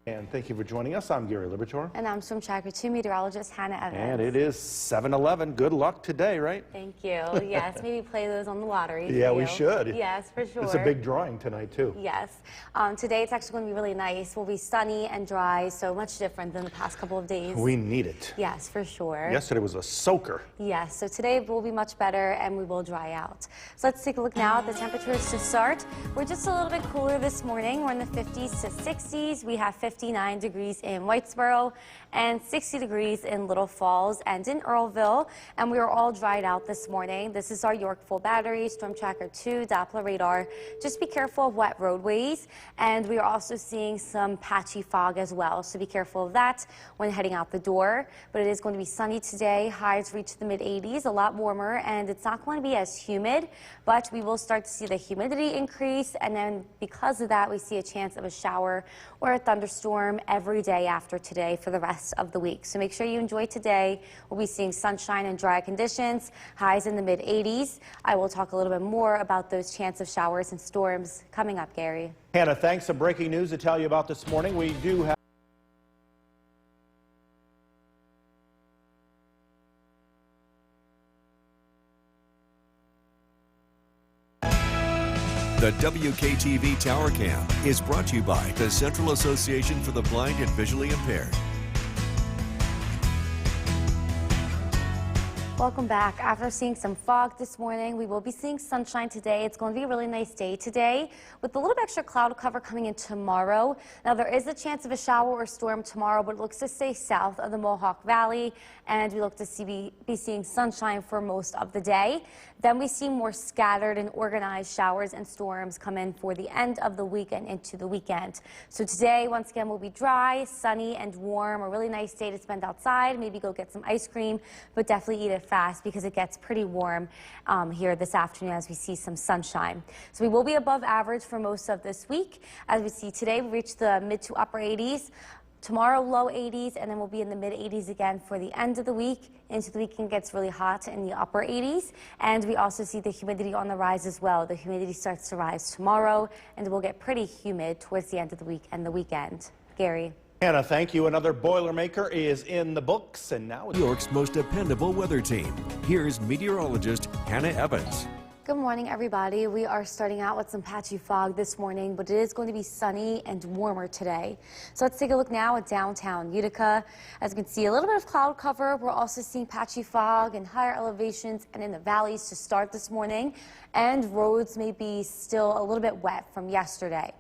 And thank you for joining us. I'm Gary Liberatore. And I'm Swim Tracker 2 meteorologist Hannah Evans. And it is 7-11. Good luck today, right? Thank you. Yes, maybe play those on the lottery. Yeah, we should. Yes, for sure. It's a big drawing tonight, too. Yes. Today it's actually going to be really nice. We'll be sunny and dry, so much different than the past couple of days. We need it. Yes, for sure. Yesterday was a soaker. Yes, so today will be much better and we will dry out. So let's take a look now at the temperatures to start. We're just a little bit cooler this morning. We're in the 50s to 60s. We have 59 degrees in Whitesboro and 60 degrees in Little Falls and in Earlville. And we are all dried out this morning. This is our Yorkville battery, Storm Tracker 2, Doppler radar. Just be careful of wet roadways. And we are also seeing some patchy fog as well. So be careful of that when heading out the door. But it is going to be sunny today. Highs reach the mid-80s, a lot warmer, and it's not going to be as humid, but we will start to see the humidity increase. And then because of that, we see a chance of a shower or a thunderstorm every day after today for the rest of the week. So make sure you enjoy today. We'll be seeing sunshine and dry conditions, highs in the mid-80s. I will talk a little bit more about those chance of showers and storms coming up, Gary. Hannah, thanks. Some breaking news to tell you about this morning. We do have The WKTV Tower Cam is brought to you by the Central Association for the Blind and Visually Impaired. Welcome back. After seeing some fog this morning, we will be seeing sunshine today. It's going to be a really nice day today with a little bit extra cloud cover coming in tomorrow. Now, there is a chance of a shower or storm tomorrow, but it looks to stay south of the Mohawk Valley, and we look to be seeing sunshine for most of the day. Then we see more scattered and organized showers and storms come in for the end of the week and into the weekend. So today, once again, will be dry, sunny, and warm. A really nice day to spend outside. Maybe go get some ice cream, but definitely eat it fast because it gets pretty warm here this afternoon as we see some sunshine. So we will be above average for most of this week. As we see today, we reach the mid to upper 80s. Tomorrow, low 80s, and then we'll be in the mid 80s again for the end of the week. Into the weekend gets really hot in the upper 80s, and we also see the humidity on the rise as well. The humidity starts to rise tomorrow, and it will get pretty humid towards the end of the week and the weekend. Gary. Hannah, thank you. Another Boilermaker is in the books, and now New York's most dependable weather team. Here's meteorologist Hannah Evans. Good morning, everybody. We are starting out with some patchy fog this morning, but it is going to be sunny and warmer today. So let's take a look now at downtown Utica. As you can see, a little bit of cloud cover. We're also seeing patchy fog in higher elevations and in the valleys to start this morning. And roads may be still a little bit wet from yesterday.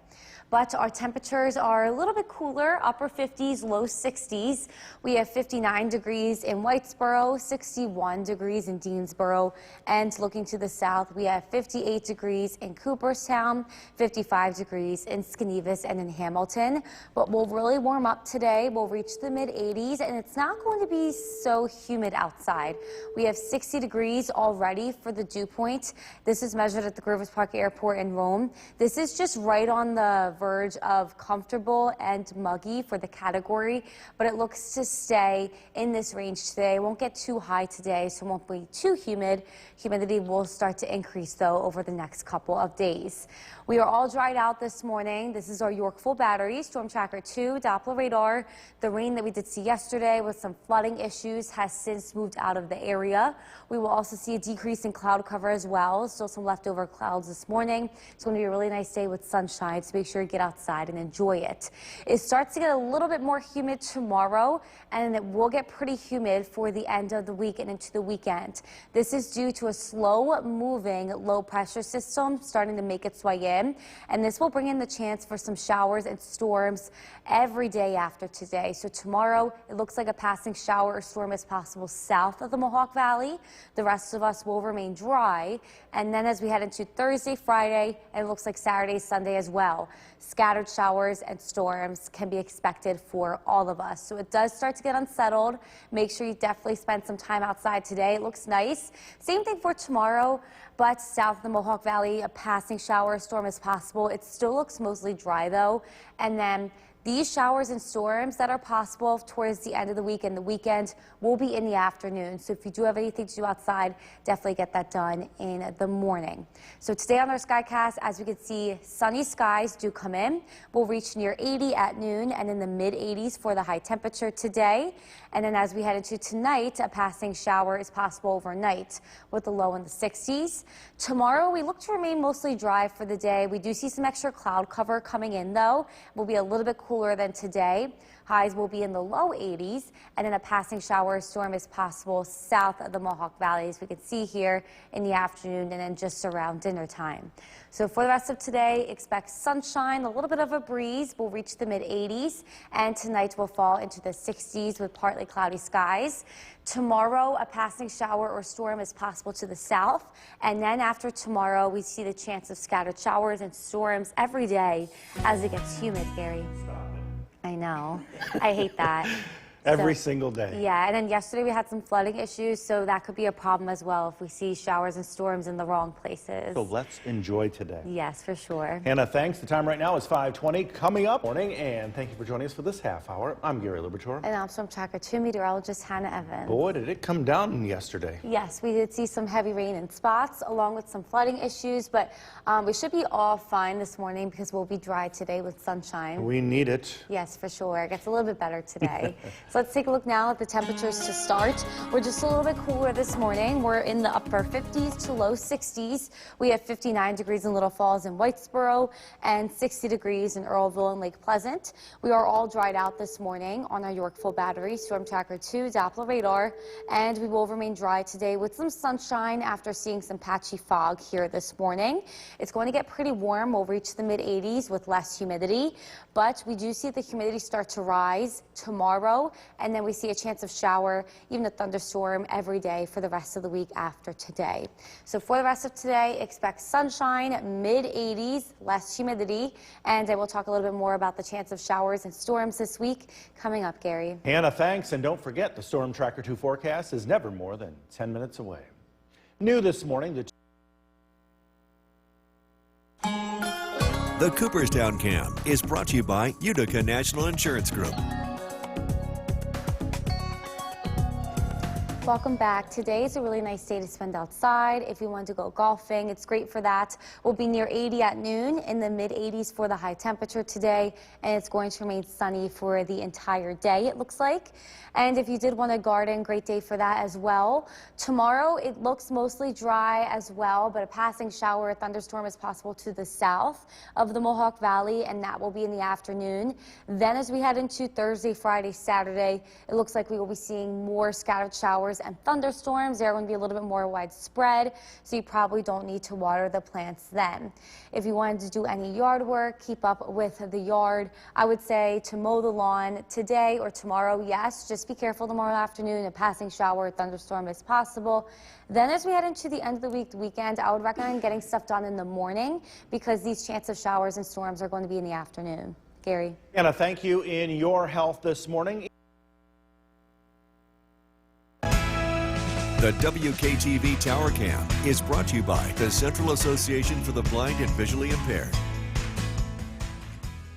But our temperatures are a little bit cooler, upper 50s, low 60s. We have 59 degrees in Whitesboro, 61 degrees in Deansboro, and looking to the south, we have 58 degrees in Cooperstown, 55 degrees in Skanevis and in Hamilton. But we'll really warm up today. We'll reach the mid-80s, and it's not going to be so humid outside. We have 60 degrees already for the dew point. This is measured at the Grover's Park Airport in Rome. This is just right on the verge of comfortable and muggy for the category, but it looks to stay in this range today. It won't get too high today, so it won't be too humid. Humidity will start to increase, though, over the next couple of days. We are all dried out this morning. This is our Yorkville battery, Storm Tracker 2, Doppler radar. The rain that we did see yesterday with some flooding issues has since moved out of the area. We will also see a decrease in cloud cover as well. Still some leftover clouds this morning. It's going to be a really nice day with sunshine, so make sure you get outside and enjoy it. It starts to get a little bit more humid tomorrow, and it will get pretty humid for the end of the week and into the weekend. This is due to a slow-moving low-pressure system starting to make its way in, and this will bring in the chance for some showers and storms every day after today. So tomorrow, it looks like a passing shower or storm is possible south of the Mohawk Valley. The rest of us will remain dry, and then as we head into Thursday, Friday, and it looks like Saturday, Sunday as well, scattered showers and storms can be expected for all of us. So it does start to get unsettled. Make sure you definitely spend some time outside today. It looks nice. Same thing for tomorrow, but south of the Mohawk Valley, a passing shower or storm is possible. It still looks mostly dry, though. And then These showers and storms that are possible towards the end of the week and the weekend will be in the afternoon. So if you do have anything to do outside, definitely get that done in the morning. So today on our Skycast, as we can see, sunny skies do come in. We'll reach near 80 at noon and in the mid 80s for the high temperature today. And then as we head into tonight, a passing shower is possible overnight with the low in the 60s. Tomorrow, we look to remain mostly dry for the day. We do see some extra cloud cover coming in, though. We'll be a little bit cooler than today. Highs will be in the low 80s, and then a passing shower or storm is possible south of the Mohawk Valley, as we can see here in the afternoon and then just around dinner time. So for the rest of today, expect sunshine, a little bit of a breeze. We'll reach the mid 80s, and tonight will fall into the 60s with partly cloudy skies. Tomorrow, a passing shower or storm is possible to the south, and then after tomorrow, we see the chance of scattered showers and storms every day as it gets humid, Gary. I know. I hate that. Every single day. Yeah, and then yesterday we had some flooding issues, so that could be a problem as well if we see showers and storms in the wrong places. So let's enjoy today. Yes, for sure. Hannah, thanks. The time right now is 5:20. Coming up morning, and thank you for joining us for this half hour. I'm Gary Liberatore. And I'm Storm Tracker 2 meteorologist Hannah Evans. Boy, did it come down yesterday. Yes, we did see some heavy rain in spots along with some flooding issues, but we should be all fine this morning because we'll be dry today with sunshine. We need it. Yes, for sure. It gets a little bit better today. So let's take a look now at the temperatures to start. We're just a little bit cooler this morning. We're in the upper 50s to low 60s. We have 59 degrees in Little Falls and Whitesboro and 60 degrees in Earlville and Lake Pleasant. We are all dried out this morning on our Yorkville battery, Storm Tracker 2, Doppler radar, and we will remain dry today with some sunshine after seeing some patchy fog here this morning. It's going to get pretty warm. We'll reach the mid 80s with less humidity, but we do see the humidity start to rise tomorrow, and then we see a chance of shower, even a thunderstorm every day for the rest of the week after today. So for the rest of today, expect sunshine, mid 80s, less humidity, and I will talk a little bit more about the chance of showers and storms this week coming up, Gary. Hannah, thanks. And don't forget, the Storm Tracker 2 forecast is never more than 10 minutes away. New this morning, The Cooperstown Cam is brought to you by Utica National Insurance Group. Welcome back. Today is a really nice day to spend outside. If you want to go golfing, it's great for that. We'll be near 80 at noon, in the mid 80s for the high temperature today, and it's going to remain sunny for the entire day, it looks like. And if you did want to garden, great day for that as well. Tomorrow, it looks mostly dry as well, but a passing shower or thunderstorm is possible to the south of the Mohawk Valley, and that will be in the afternoon. Then as we head into Thursday, Friday, Saturday, it looks like we will be seeing more scattered showers and thunderstorms. They're going to be a little bit more widespread, so you probably don't need to water the plants then. If you wanted to do any yard work, keep up with the yard, I would say to mow the lawn today or tomorrow, yes, just be careful tomorrow afternoon. A passing shower or thunderstorm is possible. Then as we head into the end of the week, the weekend, I would recommend getting stuff done in the morning because these chances of showers and storms are going to be in the afternoon. Gary. Hannah, thank you. In your health this morning. The WKTV Tower Cam is brought to you by the Central Association for the Blind and Visually Impaired.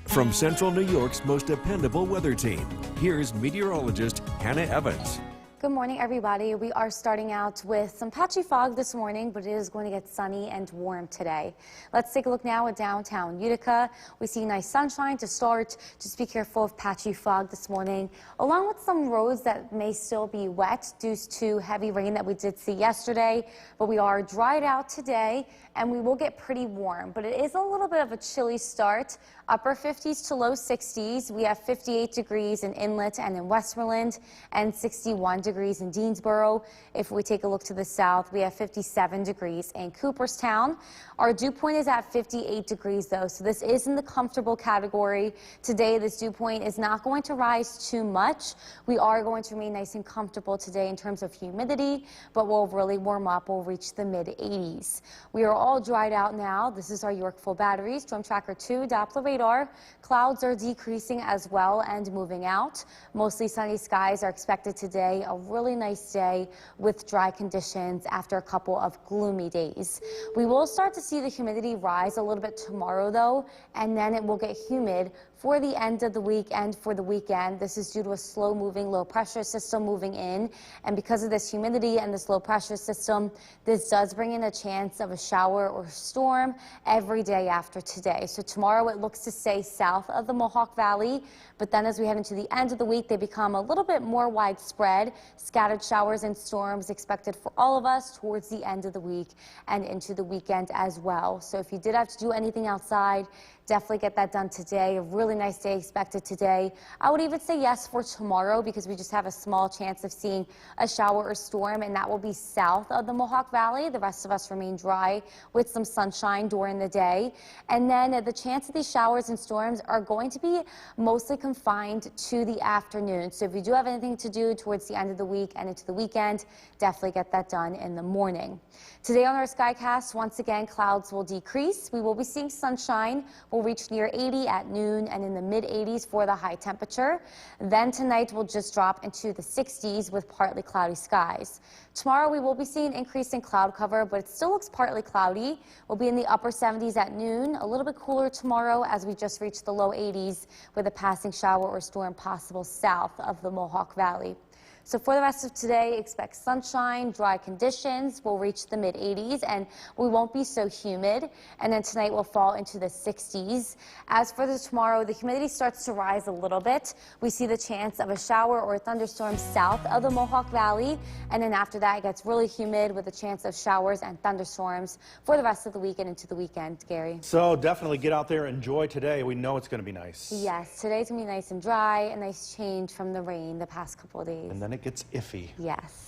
From Central New York's most dependable weather team, here's meteorologist Hannah Evans. Good morning, everybody. We are starting out with some patchy fog this morning, but it is going to get sunny and warm today. Let's take a look now at downtown Utica. We see nice sunshine to start. Just be careful of patchy fog this morning, along with some roads that may still be wet due to heavy rain that we did see yesterday. But we are dried out today, and we will get pretty warm. But it is a little bit of a chilly start. Upper 50s to low 60s. We have 58 degrees in Inlet and in Westmoreland, and 61 degrees in Deansboro. If we take a look to the south, we have 57 degrees in Cooperstown. Our dew point is at 58 degrees though, so this is in the comfortable category. Today, this dew point is not going to rise too much. We are going to remain nice and comfortable today in terms of humidity, but we'll really warm up. We'll reach the mid 80s. We are all dried out now. This is our Yorkville battery, Storm Tracker 2, Doppler radar. Clouds are decreasing as well and moving out. Mostly sunny skies are expected today. A really nice day with dry conditions after a couple of gloomy days. We will start to see the humidity rise a little bit tomorrow though, and then it will get humid for the end of the week and for the weekend. This is due to a slow-moving low-pressure system moving in, and because of this humidity and this low-pressure system, this does bring in a chance of a shower or storm every day after today. So tomorrow it looks to stay south of the Mohawk Valley, but then as we head into the end of the week, they become a little bit more widespread. Scattered showers and storms expected for all of us towards the end of the week and into the weekend as well. So if you did have to do anything outside, definitely get that done today. A really nice day expected today. I would even say yes for tomorrow because we just have a small chance of seeing a shower or storm, and that will be south of the Mohawk Valley. The rest of us remain dry with some sunshine during the day. And then the chance of these showers and storms are going to be mostly confined to the afternoon. So if you do have anything to do towards the end of the week and into the weekend, definitely get that done in the morning. Today on our Skycast, once again, clouds will decrease. We will be seeing sunshine. We'll reach near 80 at noon and in the mid-80s for the high temperature. Then tonight will just drop into the 60s with partly cloudy skies. Tomorrow we will be seeing an increase in cloud cover, but it still looks partly cloudy. We'll be in the upper 70s at noon. A little bit cooler tomorrow as we just reach the low 80s with a passing shower or storm possible south of the Mohawk Valley. So for the rest of today, expect sunshine, dry conditions. We'll reach the mid-80s and we won't be so humid. And then tonight we'll fall into the 60s. As for tomorrow, the humidity starts to rise a little bit. We see the chance of a shower or a thunderstorm south of the Mohawk Valley. And then after that, it gets really humid with a chance of showers and thunderstorms for the rest of the week and into the weekend, Gary. So definitely get out there, enjoy today. We know it's going to be nice. Yes, today's going to be nice and dry, a nice change from the rain the past couple of days. And then it gets iffy. Yes.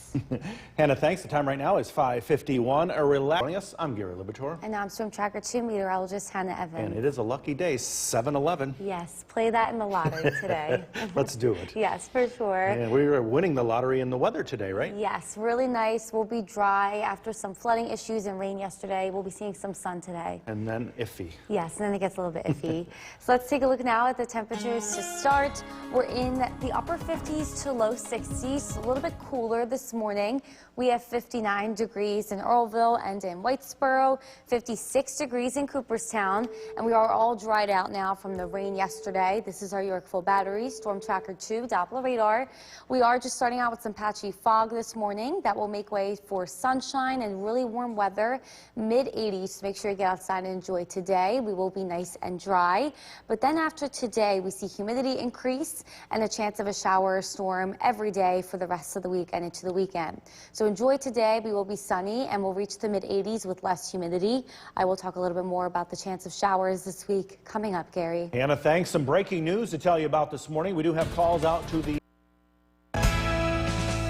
Hannah, thanks. The time right now is 5:51. Yes, I'm Gary Libator. And now I'm Storm Tracker 2 meteorologist Hannah Evans. And it is a lucky day, 7-11. Yes, play that in the lottery today. Let's do it. Yes, for sure. And we are winning the lottery in the weather today, right? Yes, really nice. We'll be dry after some flooding issues and rain yesterday. We'll be seeing some sun today. And then iffy. Yes, and then it gets a little bit iffy. So let's take a look now at the temperatures to start. We're in the upper 50s to low 60s, a little bit cooler this morning. We have 59 degrees in Earlville and in Whitesboro, 56 degrees in Cooperstown, and we are all dried out now from the rain yesterday. This is our Yorkville battery, Storm Tracker 2, Doppler radar. We are just starting out with some patchy fog this morning that will make way for sunshine and really warm weather, mid-80s. So make sure you get outside and enjoy today. We will be nice and dry. But then after today, we see humidity increase and a chance of a shower or storm every day for the rest of the week and into the weekend. So enjoy today. We will be sunny and we'll reach the mid-80s with less humidity. I will talk a little bit more about the chance of showers this week coming up, Gary. Hannah, thanks. Some breaking news to tell you about this morning. We do have calls out to the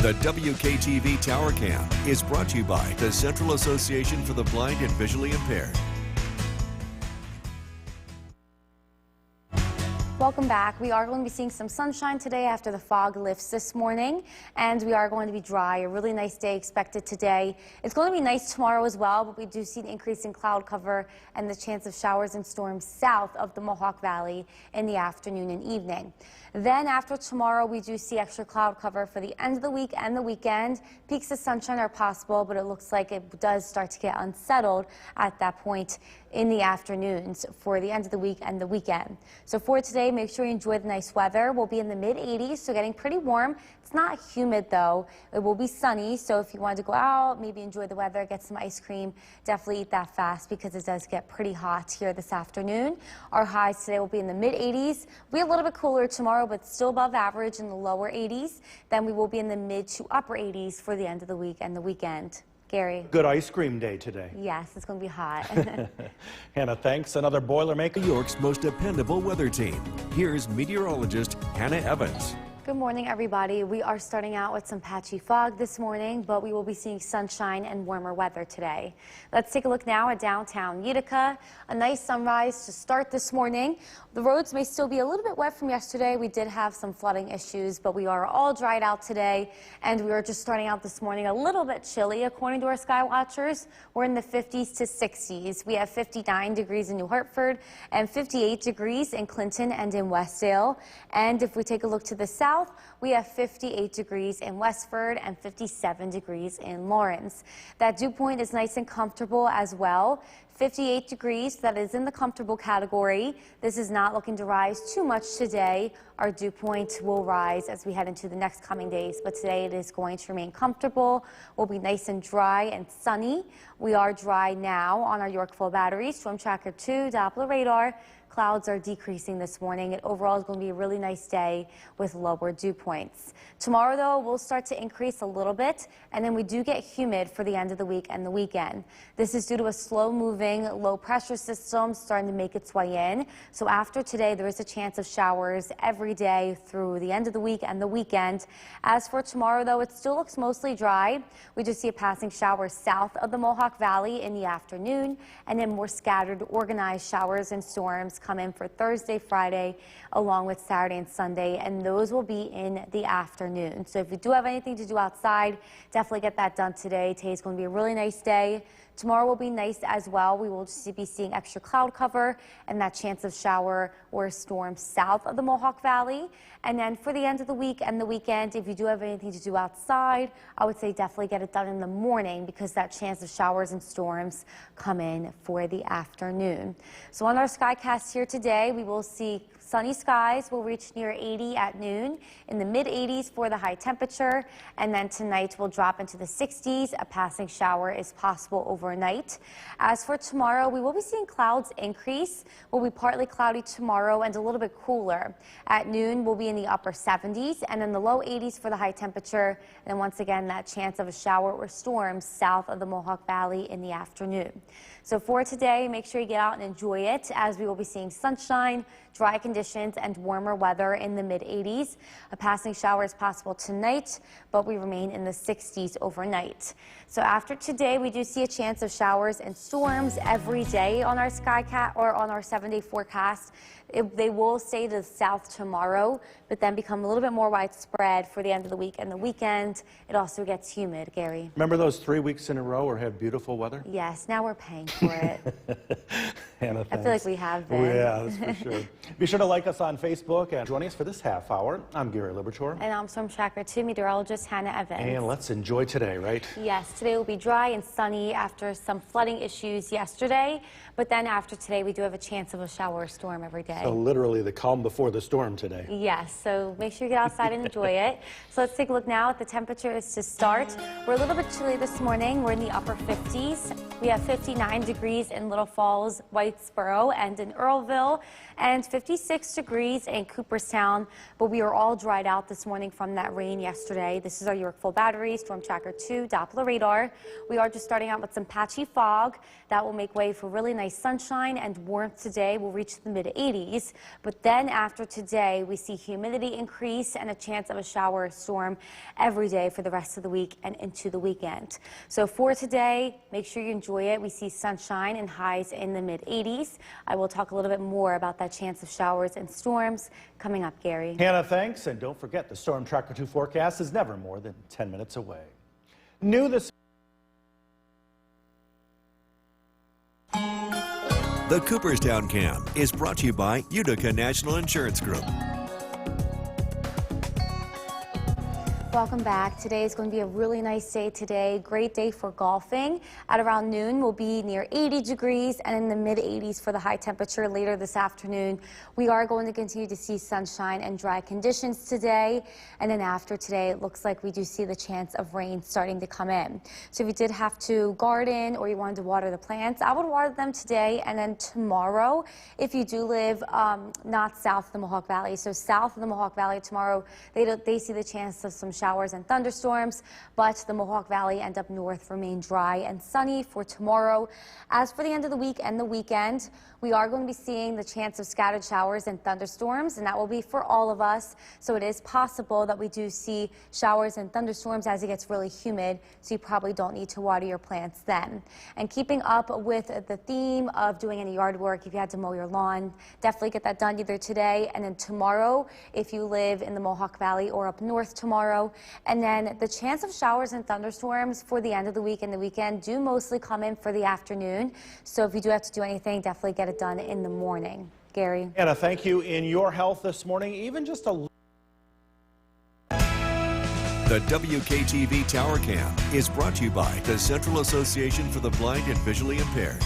WKTV Tower Cam is brought to you by the Central Association for the Blind and Visually Impaired. Welcome back. We are going to be seeing some sunshine today after the fog lifts this morning, and we are going to be dry. A really nice day expected today. It's going to be nice tomorrow as well, but we do see an increase in cloud cover and the chance of showers and storms south of the Mohawk Valley in the afternoon and evening. Then after tomorrow, we do see extra cloud cover for the end of the week and the weekend. Peaks of sunshine are possible, but it looks like it does start to get unsettled at that point in the afternoons for the end of the week and the weekend. So for today, make sure you enjoy the nice weather. We'll be in the mid-80s, so getting pretty warm. It's not humid though. It will be sunny, so if you wanted to go out, maybe enjoy the weather, get some ice cream, definitely eat that fast because it does get pretty hot here this afternoon. Our highs today will be in the mid-80s. We'll be a little bit cooler tomorrow, but still above average in the lower 80s. Then we will be in the mid to upper 80s for the end of the week and the weekend. Gary. Good ice cream day today. Yes, it's going to be hot. Hannah, thanks. Another Boilermaker. New York's most dependable weather team. Here's meteorologist Hannah Evans. Good morning, everybody. We are starting out with some patchy fog this morning, but we will be seeing sunshine and warmer weather today. Let's take a look now at downtown Utica. A nice sunrise to start this morning. The roads may still be a little bit wet from yesterday. We did have some flooding issues, but we are all dried out today, and we are just starting out this morning a little bit chilly. According to our sky watchers, we're in the 50s to 60s. We have 59 degrees in New Hartford and 58 degrees in Clinton and in Westdale. And if we take a look to the south, south, we have 58 degrees in Westford and 57 degrees in Lawrence. That dew point is nice and comfortable as well. 58 degrees, that is in the comfortable category. This is not looking to rise too much today. Our dew point will rise as we head into the next coming days, but today it is going to remain comfortable. We'll be nice and dry and sunny. We are dry now on our Yorkville battery. Storm Tracker 2 Doppler radar. Clouds are decreasing this morning. It overall is going to be a really nice day with lower dew points. Tomorrow, though, will start to increase a little bit, and then we do get humid for the end of the week and the weekend. This is due to a slow-moving, low-pressure system starting to make its way in. So after today, there is a chance of showers every day through the end of the week and the weekend. As for tomorrow, though, it still looks mostly dry. We just see a passing shower south of the Mohawk Valley in the afternoon, and then more scattered, organized showers and storms come in for Thursday, Friday, along with Saturday and Sunday, and those will be in the afternoon. So if you do have anything to do outside, definitely get that done today. Today's going to be a really nice day. Tomorrow will be nice as well. We will just be seeing extra cloud cover and that chance of shower or storm south of the Mohawk Valley. And then for the end of the week and the weekend, if you do have anything to do outside, I would say definitely get it done in the morning because that chance of showers and storms come in for the afternoon. So on our Skycast here today, we will see sunny skies will reach near 80 at noon, in the mid-80s for the high temperature, and then tonight will drop into the 60s. A passing shower is possible overnight. As for tomorrow, we will be seeing clouds increase. We'll be partly cloudy tomorrow and a little bit cooler. At noon, we'll be in the upper 70s and in the low 80s for the high temperature. And then once again, that chance of a shower or storm south of the Mohawk Valley in the afternoon. So for today, make sure you get out and enjoy it as we will be seeing sunshine, dry conditions, and warmer weather in the mid-80s. A passing shower is possible tonight, but we remain in the 60s overnight. So after today, we do see a chance of showers and storms every day on our Skycast or on our 7-day forecast. They will stay to the south tomorrow, but then become a little bit more widespread for the end of the week and the weekend. It also gets humid, Gary. Remember those 3 weeks in a row where we had beautiful weather? Yes, now we're paying for it. Hannah, I feel like we have been. Yeah, that's for sure. Be sure to like us on Facebook and join us for this half hour. I'm Gary Libertor. And I'm Storm Tracker 2 meteorologist Hannah Evans. And let's enjoy today, right? Yes, today will be dry and sunny after some flooding issues yesterday. But then after today, we do have a chance of a shower or storm every day. So literally the calm before the storm today. Yes, so make sure you get outside and enjoy it. So let's take a look now at the temperatures to start. We're a little bit chilly this morning. We're in the upper 50s. We have 59 degrees in Little Falls, Whitesboro, and in Earlville, and 56 degrees in Cooperstown. But we are all dried out this morning from that rain yesterday. This is our Yorkville battery, Storm Tracker 2 Doppler radar. We are just starting out with some patchy fog. That will make way for really nice sunshine and warmth today. We'll reach the mid-80s. But then after today, we see humidity increase and a chance of a shower or storm every day for the rest of the week and into the weekend. So for today, make sure you enjoy it. We see sunshine and highs in the mid-80s. I will talk a little bit more about that chance of showers and storms coming up, Gary. Hannah, thanks. And don't forget, the Storm Tracker 2 forecast is never more than 10 minutes away. New this The Cooperstown Cam is brought to you by Utica National Insurance Group. Welcome back. Today is going to be a really nice day today. Great day for golfing. At around noon, we'll be near 80 degrees and in the mid-80s for the high temperature later this afternoon. We are going to continue to see sunshine and dry conditions today. And then after today, it looks like we do see the chance of rain starting to come in. So if you did have to garden or you wanted to water the plants, I would water them today and then tomorrow if you do live not south of the Mohawk Valley. So south of the Mohawk Valley tomorrow, they see the chance of some showers and thunderstorms, but the Mohawk Valley and up north remain dry and sunny for tomorrow. As for the end of the week and the weekend, we are going to be seeing the chance of scattered showers and thunderstorms, and that will be for all of us. So it is possible that we do see showers and thunderstorms as it gets really humid, so you probably don't need to water your plants then. And keeping up with the theme of doing any yard work, if you had to mow your lawn, definitely get that done either today and then tomorrow if you live in the Mohawk Valley or up north tomorrow. And then the chance of showers and thunderstorms for the end of the week and the weekend do mostly come in for the afternoon. So if you do have to do anything, definitely get it done in the morning. Gary. Anna, thank you. In your health this morning, even just a The WKTV Tower Cam is brought to you by the Central Association for the Blind and Visually Impaired.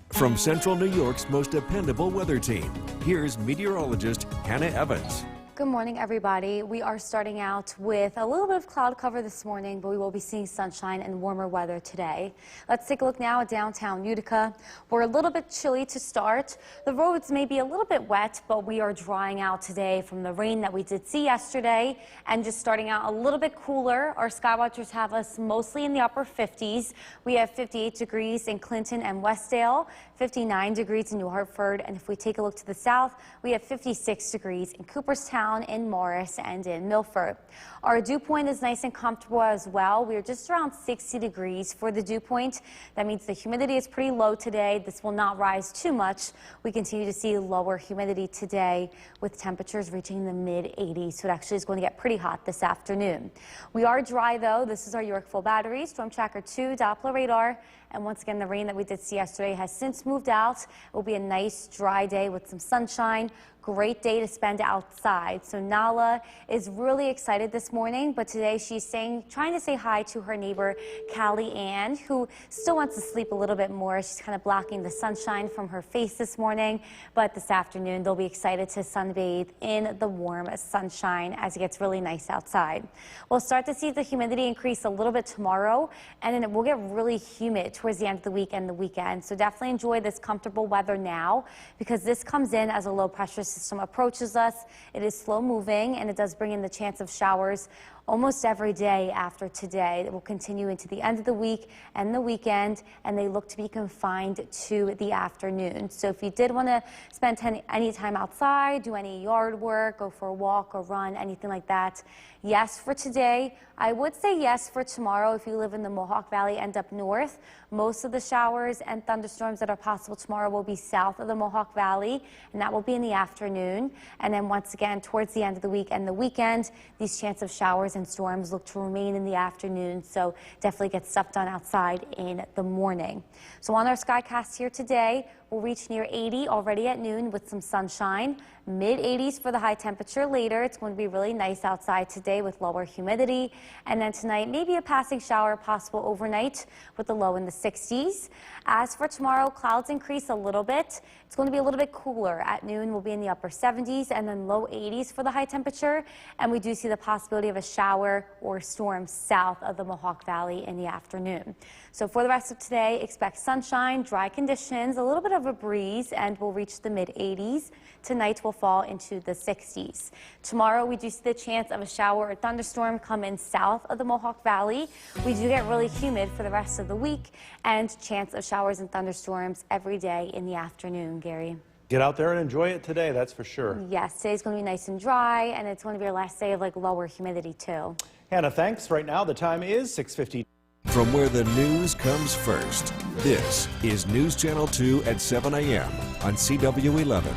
From Central New York's most dependable weather team, here's meteorologist Hannah Evans. Good morning, everybody. We are starting out with a little bit of cloud cover this morning, but we will be seeing sunshine and warmer weather today. Let's take a look now at downtown Utica. We're a little bit chilly to start. The roads may be a little bit wet, but we are drying out today from the rain that we did see yesterday, and just starting out a little bit cooler. Our skywatchers have us mostly in the upper 50s. We have 58 degrees in Clinton and Westdale, 59 degrees in New Hartford, and if we take a look to the south, we have 56 degrees in Cooperstown, in Morris, and in Milford. Our dew point is nice and comfortable as well. We are just around 60 degrees for the dew point. That means the humidity is pretty low today. This will not rise too much. We continue to see lower humidity today with temperatures reaching the mid-80s, so it actually is going to get pretty hot this afternoon. We are dry though. This is our Yorkville battery, Storm Tracker 2 Doppler radar. And once again, the rain that we did see yesterday has since moved out. It will be a nice dry day with some sunshine. Great day to spend outside. So Nala is really excited this morning, but today she's trying to say hi to her neighbor Callie Ann, who still wants to sleep a little bit more. She's kind of blocking the sunshine from her face this morning, but this afternoon they'll be excited to sunbathe in the warm sunshine as it gets really nice outside. We'll start to see the humidity increase a little bit tomorrow, and then it will get really humid towards the end of the week and the weekend. So definitely enjoy this comfortable weather now, because this comes in as a low pressure system approaches us. It is slow moving, and it does bring in the chance of showers almost every day after today. It will continue into the end of the week and the weekend, and they look to be confined to the afternoon. So if you did want to spend any time outside, do any yard work, go for a walk or run, anything like that, yes for today. I would say yes for tomorrow if you live in the Mohawk Valley and up north. Most of the showers and thunderstorms that are possible tomorrow will be south of the Mohawk Valley, and that will be in the afternoon. And then once again, towards the end of the week and the weekend, these chances of showers and storms look to remain in the afternoon, so definitely get stuff done outside in the morning. So on our skycast here today, we'll reach near 80 already at noon with some sunshine. Mid-80s for the high temperature later. It's going to be really nice outside today with lower humidity. And then tonight, maybe a passing shower possible overnight with the low in the 60s. As for tomorrow, clouds increase a little bit. It's going to be a little bit cooler. At noon, we'll be in the upper 70s and then low 80s for the high temperature. And we do see the possibility of a shower or storm south of the Mohawk Valley in the afternoon. So for the rest of today, expect sunshine, dry conditions, a little bit of a breeze, and we'll reach the mid-80s. Tonight will fall into the 60s. Tomorrow, we do see the chance of a shower or thunderstorm come in south of the Mohawk Valley. We do get really humid for the rest of the week, and chance of showers and thunderstorms every day in the afternoon, Gary. Get out there and enjoy it today, that's for sure. Yes, today's going to be nice and dry, and it's going to be our last day of lower humidity too. Hannah, thanks. Right now, the time is 6:50. From where the news comes first, this is News Channel 2 at 7 a.m. on CW11.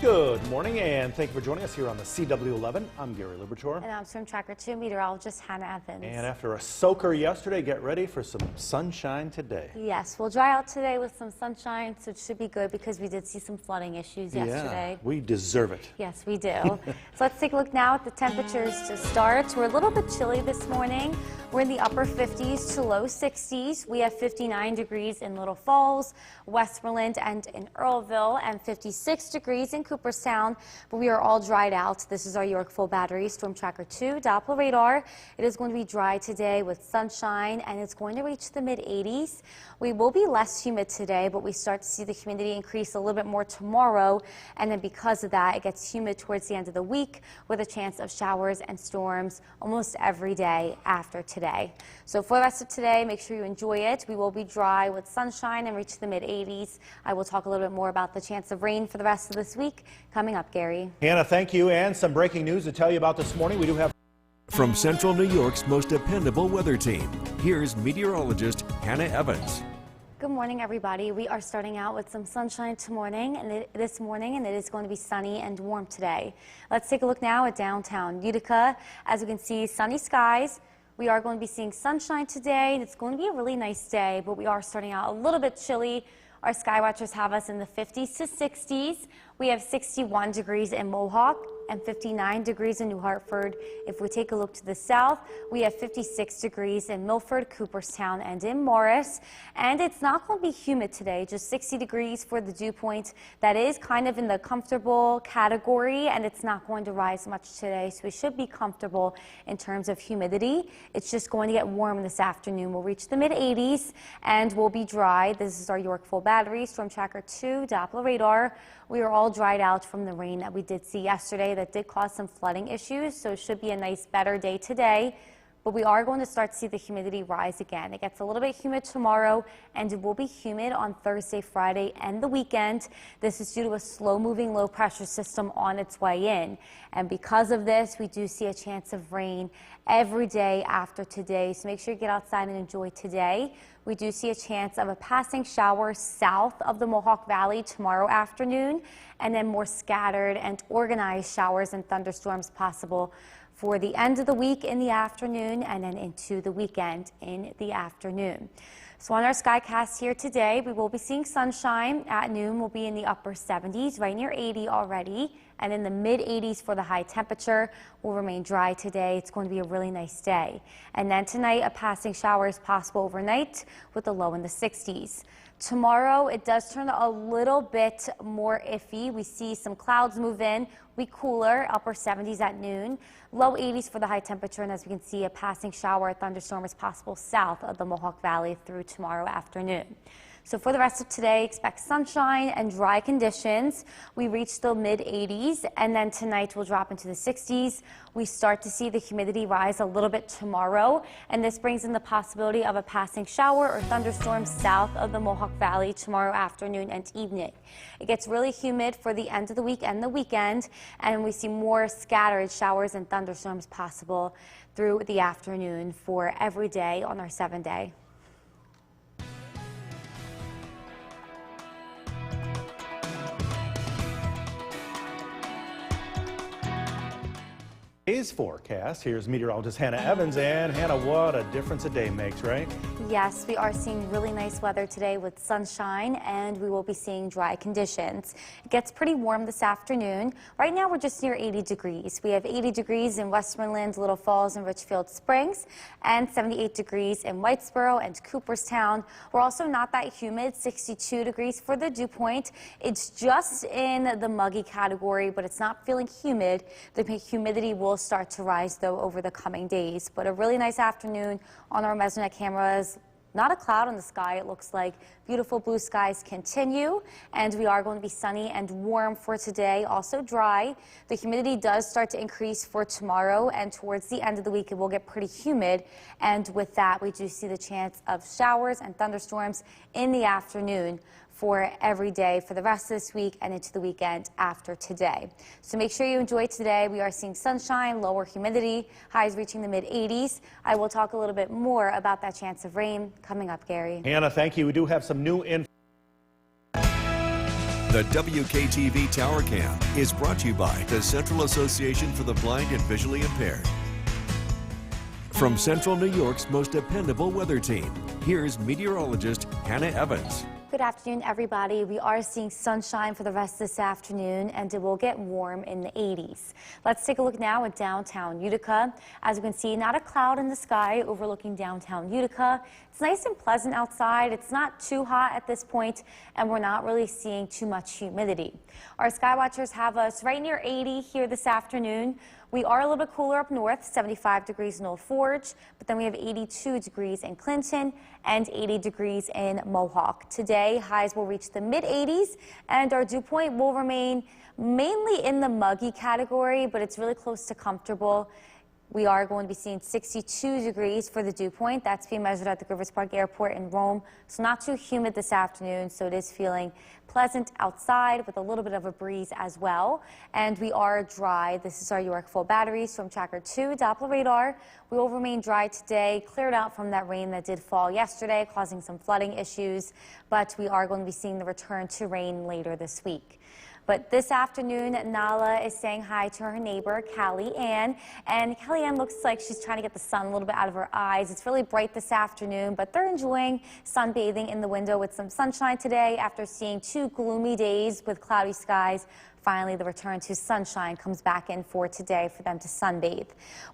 Good morning, and thank you for joining us here on the CW11. I'm Gary Libertor. And I'm Storm Tracker 2 meteorologist Hannah Evans. And after a soaker yesterday, get ready for some sunshine today. Yes, we'll dry out today with some sunshine, so it should be good because we did see some flooding issues yesterday. Yeah, we deserve it. Yes, we do. So let's take a look now at the temperatures to start. We're a little bit chilly this morning. We're in the upper 50s to low 60s. We have 59 degrees in Little Falls, Westmoreland, and in Earlville, and 56 degrees in Cooperstown, but we are all dried out. This is our Yorkville battery, Storm Tracker 2 Doppler radar. It is going to be dry today with sunshine, and it's going to reach the mid-80s. We will be less humid today, but we start to see the humidity increase a little bit more tomorrow, and then because of that, it gets humid towards the end of the week with a chance of showers and storms almost every day after today. So for the rest of today, make sure you enjoy it. We will be dry with sunshine and reach the mid-80s. I will talk a little bit more about the chance of rain for the rest of this week coming up, Gary. Hannah, thank you. And some breaking news to tell you about this morning. We do have From Central New York's most dependable weather team, here's meteorologist Hannah Evans. Good morning, everybody. We are starting out with some sunshine this morning, and it is going to be sunny and warm today. Let's take a look now at downtown Utica. As you can see, sunny skies. We are going to be seeing sunshine today, and it's going to be a really nice day, but we are starting out a little bit chilly. Our sky watchers have us in the 50s to 60s. We have 61 degrees in Mohawk, and 59 degrees in New Hartford. If we take a look to the south, we have 56 degrees in Milford, Cooperstown, and in Morris. And it's not going to be humid today, just 60 degrees for the dew point. That is kind of in the comfortable category, and it's not going to rise much today, so we should be comfortable in terms of humidity. It's just going to get warm this afternoon. We'll reach the mid-80s, and we'll be dry. This is our Yorkville Battery, Storm Tracker 2, Doppler radar. We are all dried out from the rain that we did see yesterday that did cause some flooding issues, so it should be a nice, better day today. But we are going to start to see the humidity rise again. It gets a little bit humid tomorrow, and it will be humid on Thursday, Friday, and the weekend. This is due to a slow-moving low-pressure system on its way in. And because of this, we do see a chance of rain every day after today. So make sure you get outside and enjoy today. We do see a chance of a passing shower south of the Mohawk Valley tomorrow afternoon, and then more scattered and organized showers and thunderstorms possible for the end of the week in the afternoon and then into the weekend in the afternoon. So on our Skycast here today, we will be seeing sunshine. At noon, we'll be in the upper 70s, right near 80 already, and in the mid-80s for the high temperature. Will remain dry today. It's going to be a really nice day. And then tonight, a passing shower is possible overnight with a low in the 60s. Tomorrow, it does turn a little bit more iffy. We see some clouds move in. We cooler, upper 70s at noon, low 80s for the high temperature, and as we can see, a passing shower or thunderstorm is possible south of the Mohawk Valley through tomorrow afternoon. So for the rest of today, expect sunshine and dry conditions. We reach the mid-80s, and then tonight we'll drop into the 60s. We start to see the humidity rise a little bit tomorrow, and this brings in the possibility of a passing shower or thunderstorm south of the Mohawk Valley tomorrow afternoon and evening. It gets really humid for the end of the week and the weekend, and we see more scattered showers and thunderstorms possible through the afternoon for every day on our 7-day. Today's forecast, here's meteorologist Hannah Evans. And Hannah, what a difference a day makes, right? Yes, we are seeing really nice weather today with sunshine, and we will be seeing dry conditions. It gets pretty warm this afternoon. Right now, we're just near 80 degrees. We have 80 degrees in Westmoreland, Little Falls, and Richfield Springs, and 78 degrees in Whitesboro and Cooperstown. We're also not that humid, 62 degrees for the dew point. It's just in the muggy category, but it's not feeling humid. The humidity will start to rise, though, over the coming days. But a really nice afternoon on our Mesonet cameras. Not a cloud in the sky, it looks like. Beautiful blue skies continue, and we are going to be sunny and warm for today, also dry. The humidity does start to increase for tomorrow, and towards the end of the week, it will get pretty humid. And with that, we do see the chance of showers and thunderstorms in the afternoon for every day for the rest of this week and into the weekend after today. So make sure you enjoy today. We are seeing sunshine, lower humidity, highs reaching the mid-80s. I will talk a little bit more about that chance of rain coming up, Gary. Hannah, thank you. We do have some new info. The WKTV Tower Cam is brought to you by the Central Association for the Blind and Visually Impaired. From Central New York's most dependable weather team, here's meteorologist Hannah Evans. Good afternoon, everybody. We are seeing sunshine for the rest of this afternoon, and it will get warm in the 80s. Let's take a look now at downtown Utica. As you can see, not a cloud in the sky overlooking downtown Utica. It's nice and pleasant outside. It's not too hot at this point, and we're not really seeing too much humidity. Our sky watchers have us right near 80 here this afternoon. We are a little bit cooler up north, 75 degrees in Old Forge, but then we have 82 degrees in Clinton and 80 degrees in Mohawk. Today, highs will reach the mid-80s, and our dew point will remain mainly in the muggy category, but it's really close to comfortable. We are going to be seeing 62 degrees for the dew point. That's being measured at the Rivers Park Airport in Rome. It's not too humid this afternoon, so it is feeling pleasant outside with a little bit of a breeze as well. And we are dry. This is our Yorkville Battery, Storm Tracker 2, Doppler radar. We will remain dry today, cleared out from that rain that did fall yesterday, causing some flooding issues. But we are going to be seeing the return to rain later this week. But this afternoon, Nala is saying hi to her neighbor, Callie Ann. And Callie Ann looks like she's trying to get the sun a little bit out of her eyes. It's really bright this afternoon, but they're enjoying sunbathing in the window with some sunshine today after seeing 2 gloomy days with cloudy skies. finally the return to sunshine comes back in for today for them to sunbathe.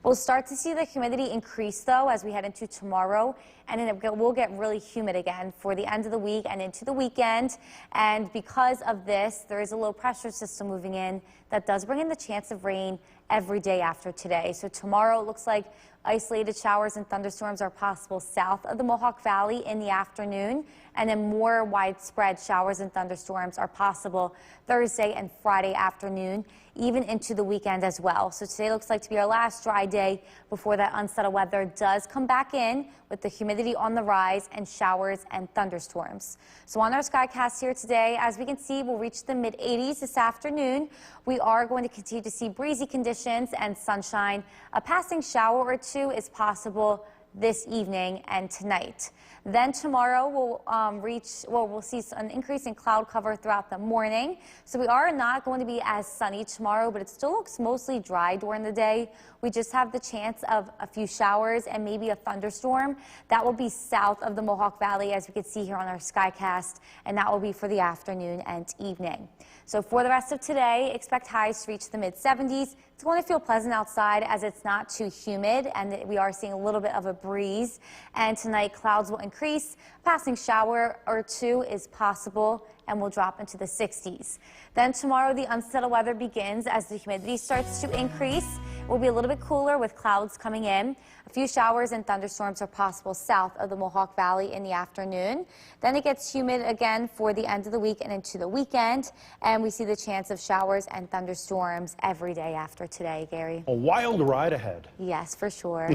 We'll start to see the humidity increase, though, as we head into tomorrow, and then it will get really humid again for the end of the week and into the weekend. And because of this, there is a low pressure system moving in that does bring in the chance of rain every day after today. So tomorrow it looks like isolated showers and thunderstorms are possible south of the Mohawk Valley in the afternoon, and then more widespread showers and thunderstorms are possible Thursday and Friday afternoon, even into the weekend as well. So today looks like to be our last dry day before that unsettled weather does come back in with the humidity on the rise and showers and thunderstorms. So on our Skycast here today, as we can see, we'll reach the mid-80s this afternoon. We are going to continue to see breezy conditions and sunshine. A passing shower or two is possible this evening and tonight. Then tomorrow we'll see an increase in cloud cover throughout the morning. So we are not going to be as sunny tomorrow, but it still looks mostly dry during the day. We just have the chance of a few showers and maybe a thunderstorm. That will be south of the Mohawk Valley, as we can see here on our Skycast, and that will be for the afternoon and evening. So for the rest of today, expect highs to reach the mid-70s. It's going to feel pleasant outside as it's not too humid, and we are seeing a little bit of a breeze. And tonight, clouds will increase. A passing shower or two is possible and will drop into the 60s. Then tomorrow, the unsettled weather begins as the humidity starts to increase. It will be a little bit cooler with clouds coming in. A few showers and thunderstorms are possible south of the Mohawk Valley in the afternoon. Then it gets humid again for the end of the week and into the weekend. And we see the chance of showers and thunderstorms every day after today, Gary. A wild ride ahead. Yes, for sure.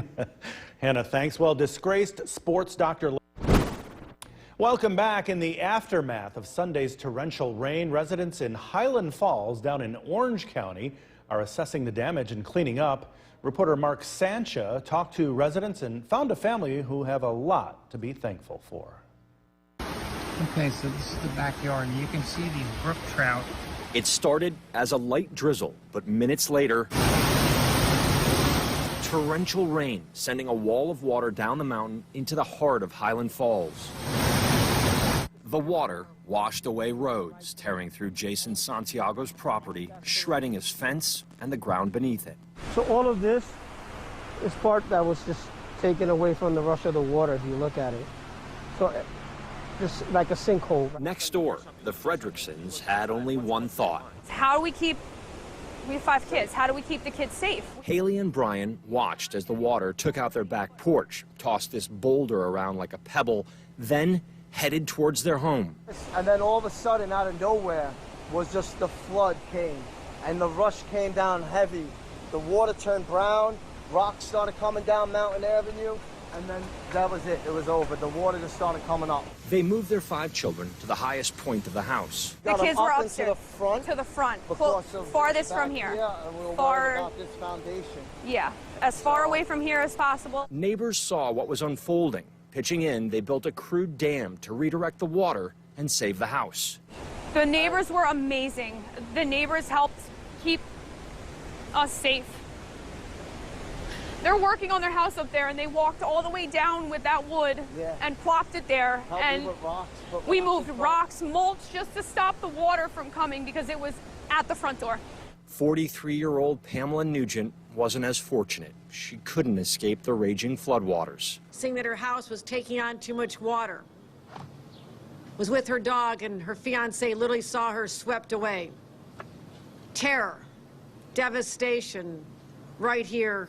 Hannah, thanks. Well, disgraced sports doctor. Welcome back. In the aftermath of Sunday's torrential rain, residents in Highland Falls down in Orange County are assessing the damage and cleaning up. Reporter Mark Sancha talked to residents and found a family who have a lot to be thankful for. Okay, so this is the backyard, and you can see these brook trout. It started as a light drizzle, but minutes later, torrential rain, sending a wall of water down the mountain into the heart of Highland Falls. The water washed away roads, tearing through Jason Santiago's property, shredding his fence and the ground beneath it. So all of this is part that was just taken away from the rush of the water if you look at it. So just like a sinkhole. Next door, the Fredricksons had only one thought. How do we have 5 kids, how do we keep the kids safe? Haley and Brian watched as the water took out their back porch, tossed this boulder around like a pebble, then headed towards their home. And then all of a sudden, out of nowhere, was just the flood came. And the rush came down heavy. The water turned brown, rocks started coming down Mountain Avenue, and then that was it. It was over. The water just started coming up. They moved their 5 children to the highest point of the house. The kids were up upstairs. to the front. Because of farthest from here. And we were worried about this foundation. Yeah, as far away from here as possible. Neighbors saw what was unfolding. Pitching in, they built a crude dam to redirect the water and save the house. The neighbors were amazing. The neighbors helped keep us safe. They're working on their house up there, and they walked all the way down with that wood and plopped it there. And we moved rocks, mulch, just to stop the water from coming because it was at the front door. 43-year-old Pamela Nugent wasn't as fortunate. She couldn't escape the raging floodwaters. Seeing that her house was taking on too much water. Was with her dog, and her fiancé literally saw her swept away. Terror, devastation, right here,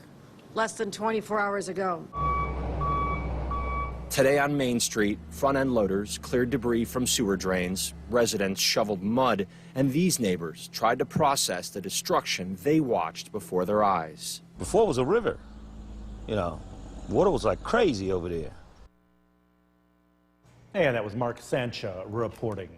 less than 24 hours ago. Today on Main Street, front-end loaders cleared debris from sewer drains, residents shoveled mud, and these neighbors tried to process the destruction they watched before their eyes. Before it was a river, you know, water was like crazy over there. And that was Mark Sancha reporting.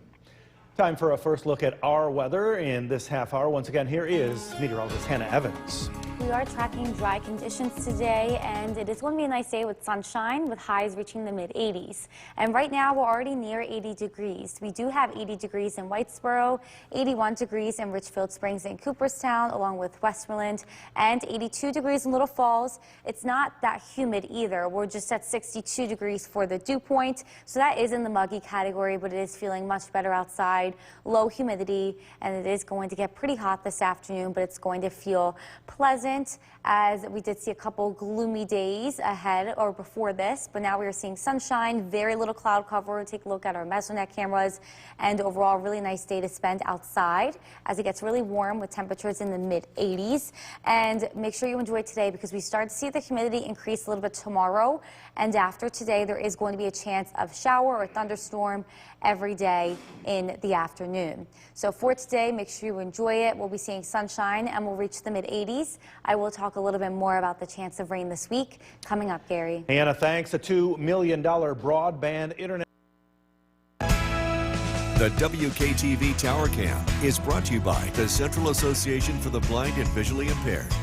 Time for a first look at our weather in this half hour. Once again, here is meteorologist Hannah Evans. We are tracking dry conditions today, and it is going to be a nice day with sunshine, with highs reaching the mid-80s. And right now, we're already near 80 degrees. We do have 80 degrees in Whitesboro, 81 degrees in Richfield Springs and Cooperstown, along with Westmoreland, and 82 degrees in Little Falls. It's not that humid either. We're just at 62 degrees for the dew point, so that is in the muggy category, but it is feeling much better outside. Low humidity, and it is going to get pretty hot this afternoon, but it's going to feel pleasant, as we did see a couple gloomy days ahead or before this, but now we are seeing sunshine, very little cloud cover. Take a look at our Mesonet cameras, and overall really nice day to spend outside as it gets really warm with temperatures in the mid-80s. And make sure you enjoy today, because we start to see the humidity increase a little bit tomorrow, and after today there is going to be a chance of shower or thunderstorm every day in the afternoon. So for today, make sure you enjoy it. We'll be seeing sunshine and we'll reach the mid-80s. I will talk a little bit more about the chance of rain this week coming up, Gary. Anna, thanks. A $2 million broadband internet. The WKTV Tower Cam is brought to you by the Central Association for the Blind and Visually Impaired.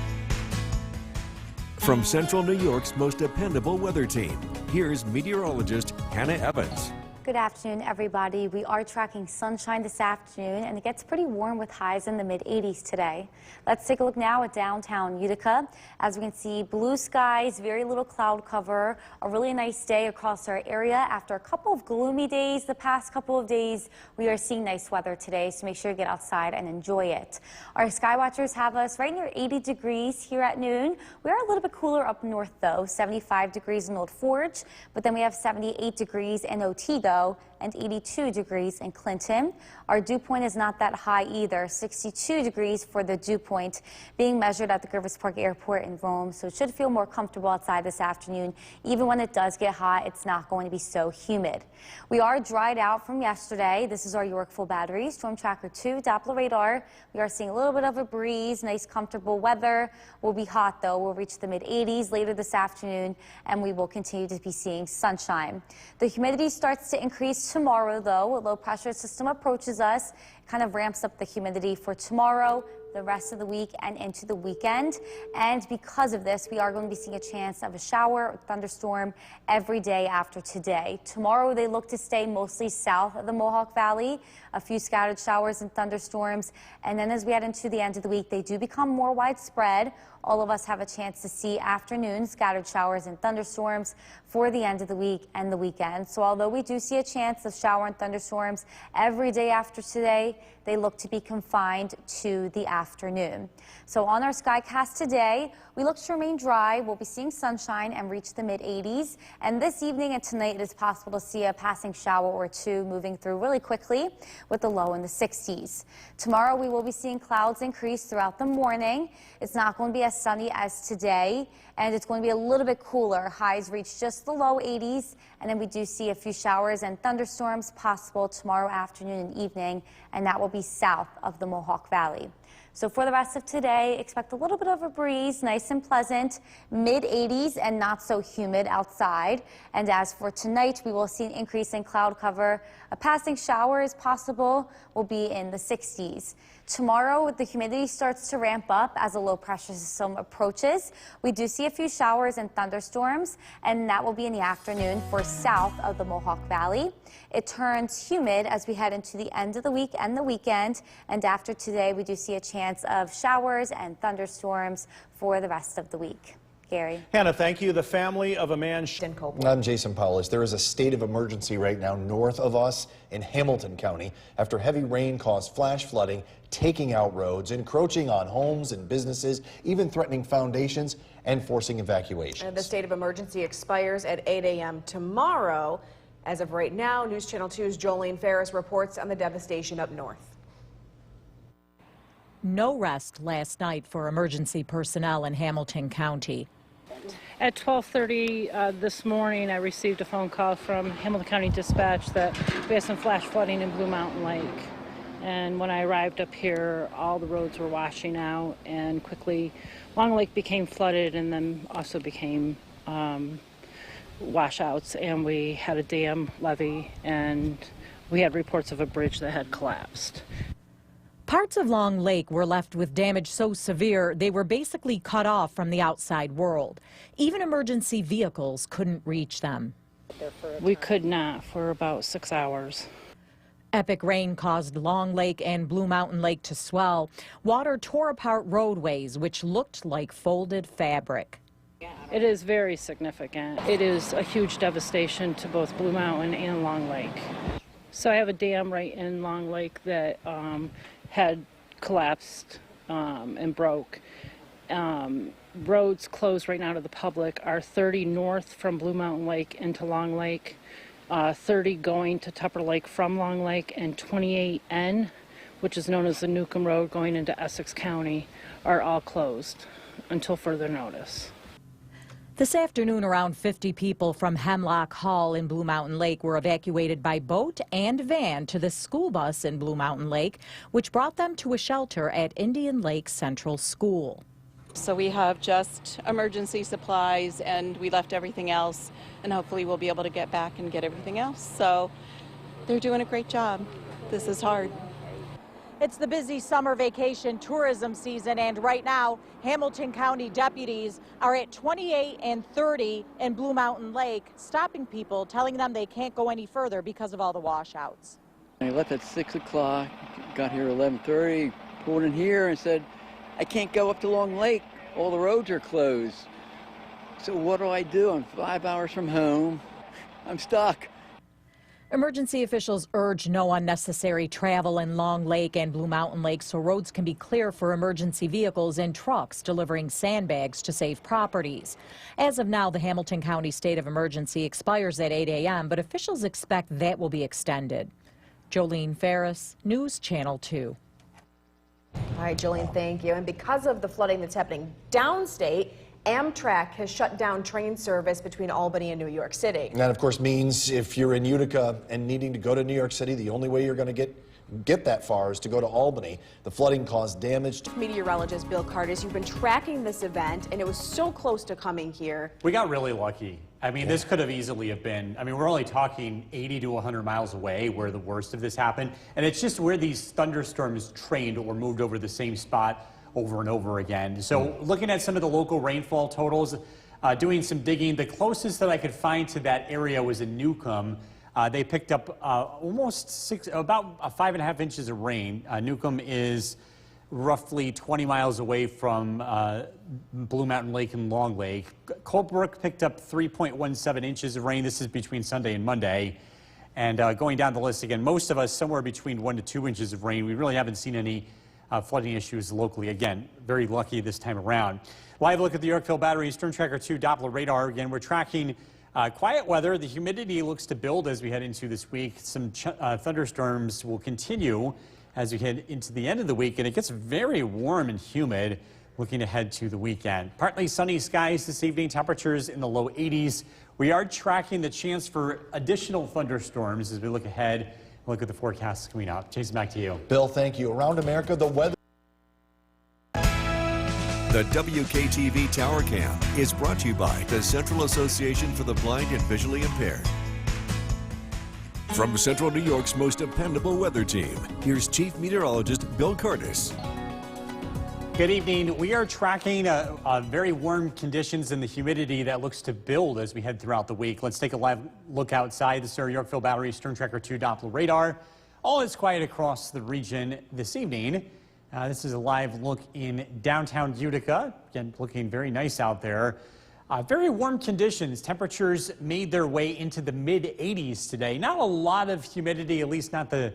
From Central New York's most dependable weather team, here's meteorologist Hannah Evans. Good afternoon, everybody. We are tracking sunshine this afternoon, and it gets pretty warm with highs in the mid-80s today. Let's take a look now at downtown Utica. As we can see, blue skies, very little cloud cover, a really nice day across our area. After a couple of gloomy days the past couple of days, we are seeing nice weather today, so make sure you get outside and enjoy it. Our sky watchers have us right near 80 degrees here at noon. We are a little bit cooler up north, though, 75 degrees in Old Forge, but then we have 78 degrees in Otsego and 82 degrees in Clinton. Our dew point is not that high either, 62 degrees for the dew point being measured at the Griffith Park Airport in Rome, so it should feel more comfortable outside this afternoon. Even when it does get hot, it's not going to be so humid. We are dried out from yesterday. This is our Yorkville Battery Storm Tracker 2 Doppler radar. We are seeing a little bit of a breeze, nice comfortable weather. We'll be hot though. We'll reach the mid-80s later this afternoon, and we will continue to be seeing sunshine. The humidity starts to increase tomorrow though. A low pressure system approaches us, kind of ramps up the humidity for tomorrow, the rest of the week, and into the weekend. And because of this, we are going to be seeing a chance of a shower or thunderstorm every day after today. Tomorrow, they look to stay mostly south of the Mohawk Valley, a few scattered showers and thunderstorms. And then as we head into the end of the week, they do become more widespread. All of us have a chance to see afternoon scattered showers and thunderstorms for the end of the week and the weekend. So although we do see a chance of shower and thunderstorms every day after today, they look to be confined to the afternoon. So on our Skycast today, we look to remain dry. We'll be seeing sunshine and reach the mid-80s. And this evening and tonight, it is possible to see a passing shower or two moving through really quickly with the low in the 60s. Tomorrow, we will be seeing clouds increase throughout the morning. It's not going to be as sunny as today, and it's going to be a little bit cooler. Highs reach just the low 80s, and then we do see a few showers and thunderstorms possible tomorrow afternoon and evening, and that will be south of the Mohawk Valley. So for the rest of today, expect a little bit of a breeze, nice and pleasant, mid-80s and not so humid outside. And as for tonight, we will see an increase in cloud cover. A passing shower is possible, will be in the 60s. Tomorrow, the humidity starts to ramp up as a low pressure system approaches. We do see a few showers and thunderstorms, and that will be in the afternoon for south of the Mohawk Valley. It turns humid as we head into the end of the week and the weekend, and after today, we do see a chance of showers and thunderstorms for the rest of the week. Gary. Hannah, thank you. The family of a man. I'm Jason Powers. There is a state of emergency right now north of us in Hamilton County after heavy rain caused flash flooding, taking out roads, encroaching on homes and businesses, even threatening foundations and forcing evacuations. The state of emergency expires at 8 a.m. tomorrow. As of right now, News Channel 2's Jolene Ferris reports on the devastation up north. No rest last night for emergency personnel in Hamilton County. At 12:30 this morning, I received a phone call from Hamilton County Dispatch that we had some flash flooding in Blue Mountain Lake. And when I arrived up here, all the roads were washing out, and quickly Long Lake became flooded and then also became washouts. And we had a dam levee, and we had reports of a bridge that had collapsed. Parts of Long Lake were left with damage so severe they were basically cut off from the outside world. Even emergency vehicles couldn't reach them. We could not for about 6 hours. Epic rain caused Long Lake and Blue Mountain Lake to swell. Water tore apart roadways, which looked like folded fabric. It is very significant. It is a huge devastation to both Blue Mountain and Long Lake. So I have a dam right in Long Lake that had collapsed and broke. Roads closed right now to the public are 30 north from Blue Mountain Lake into Long Lake, 30 going to Tupper Lake from Long Lake, and 28N, which is known as the Newcomb Road going into Essex County, are all closed until further notice. This afternoon, around 50 people from Hemlock Hall in Blue Mountain Lake were evacuated by boat and van to the school bus in Blue Mountain Lake, which brought them to a shelter at Indian Lake Central School. So we have just emergency supplies and we left everything else, and hopefully we'll be able to get back and get everything else. So they're doing a great job. This is hard. It's the busy summer vacation tourism season, and right now Hamilton County deputies are at 28 and 30 in Blue Mountain Lake, stopping people, telling them they can't go any further because of all the washouts. I left at 6 o'clock, got here at 11:30, pulled in here and said, I can't go up to Long Lake. All the roads are closed. So what do? I'm 5 hours from home. I'm stuck. Emergency officials urge no unnecessary travel in Long Lake and Blue Mountain Lake so roads can be clear for emergency vehicles and trucks delivering sandbags to save properties. As of now, the Hamilton County state of emergency expires at 8 a.m., but officials expect that will be extended. Jolene Ferris, News Channel 2. All right, Jolene, thank you. And because of the flooding that's happening downstate, Amtrak has shut down train service between Albany and New York City. And that, of course, means if you're in Utica and needing to go to New York City, the only way you're going to get that far is to go to Albany. The flooding caused damage. Meteorologist Bill Curtis, you've been tracking this event, and it was so close to coming here. We got really lucky. I mean, this could have easily have been, we're only talking 80 to 100 miles away where the worst of this happened. And it's just where these thunderstorms trained or moved over the same spot over and over again. So looking at some of the local rainfall totals, doing some digging, the closest that I could find to that area was in Newcomb. They picked up about 5.5 inches of rain. Newcomb is roughly 20 miles away from Blue Mountain Lake and Long Lake. Colebrook picked up 3.17 inches of rain. This is between Sunday and Monday. And going down the list again, most of us somewhere between 1 to 2 inches of rain. We really haven't seen any flooding issues locally. Again, very lucky this time around. Live look at the Yorkville Battery Storm Tracker 2 Doppler radar. Again, we're tracking quiet weather. The humidity looks to build as we head into this week. Some thunderstorms will continue as we head into the end of the week, and it gets very warm and humid looking ahead to the weekend. Partly sunny skies this evening, temperatures in the low 80s. We are tracking the chance for additional thunderstorms as we look ahead. Look at the forecasts coming up. Jason, back to you. Bill, thank you. Around America, the weather. The WKTV Tower Cam is brought to you by the Central Association for the Blind and Visually Impaired. From Central New York's most dependable weather team, here's Chief Meteorologist Bill Curtis. Good evening. We are tracking very warm conditions and the humidity that looks to build as we head throughout the week. Let's take a live look outside. This is our Yorkville Battery Storm Tracker 2 Doppler radar. All is quiet across the region this evening. This is a live look in downtown Utica. Again, looking very nice out there. Very warm conditions. Temperatures made their way into the mid-80s today. Not a lot of humidity, at least not the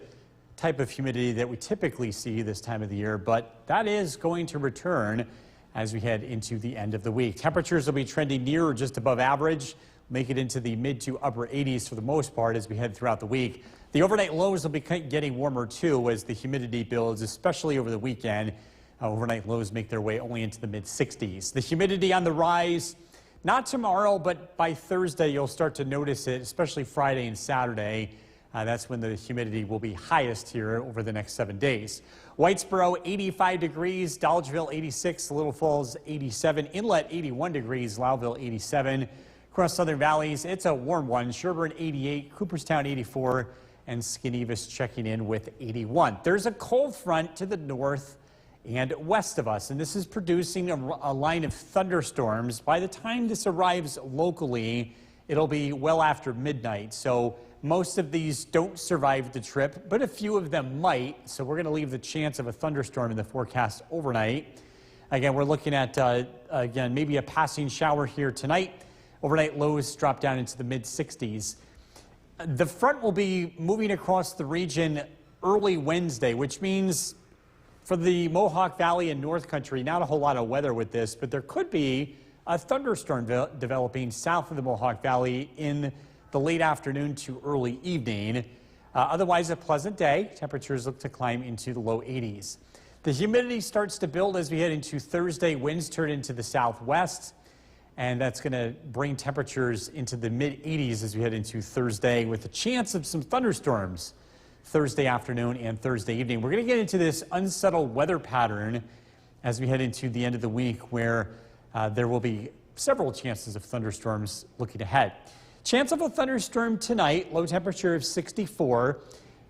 type of humidity that we typically see this time of the year, but that is going to return as we head into the end of the week. Temperatures will be trending near or just above average, make it into the mid to upper 80s for the most part as we head throughout the week. The overnight lows will be getting warmer too as the humidity builds, especially over the weekend. Overnight lows make their way only into the mid 60s. The humidity on the rise, not tomorrow, but by Thursday you'll start to notice it, especially Friday and Saturday. That's when the humidity will be highest here over the next 7 days. Whitesboro, 85 degrees. Dolgeville, 86. Little Falls, 87. Inlet, 81 degrees. Lowville, 87. Across Southern Valleys, it's a warm one. Sherburne, 88. Cooperstown, 84. and Skenevis checking in with 81. There's a cold front to the north and west of us, and this is producing a line of thunderstorms. By the time this arrives locally, it'll be well after midnight. So most of these don't survive the trip, but a few of them might. So we're going to leave the chance of a thunderstorm in the forecast overnight. Again, we're looking at, again, maybe a passing shower here tonight. Overnight lows drop down into the mid-60s. The front will be moving across the region early Wednesday, which means for the Mohawk Valley and North Country, not a whole lot of weather with this, but there could be a thunderstorm developing south of the Mohawk Valley in the late afternoon to early evening. Otherwise, a pleasant day. Temperatures look to climb into the low 80s. The humidity starts to build as we head into Thursday. Winds turn into the southwest, and that's going to bring temperatures into the mid-80s as we head into Thursday, with a chance of some thunderstorms Thursday afternoon and Thursday evening. We're going to get into this unsettled weather pattern as we head into the end of the week, where there will be several chances of thunderstorms looking ahead. Chance of a thunderstorm tonight, low temperature of 64.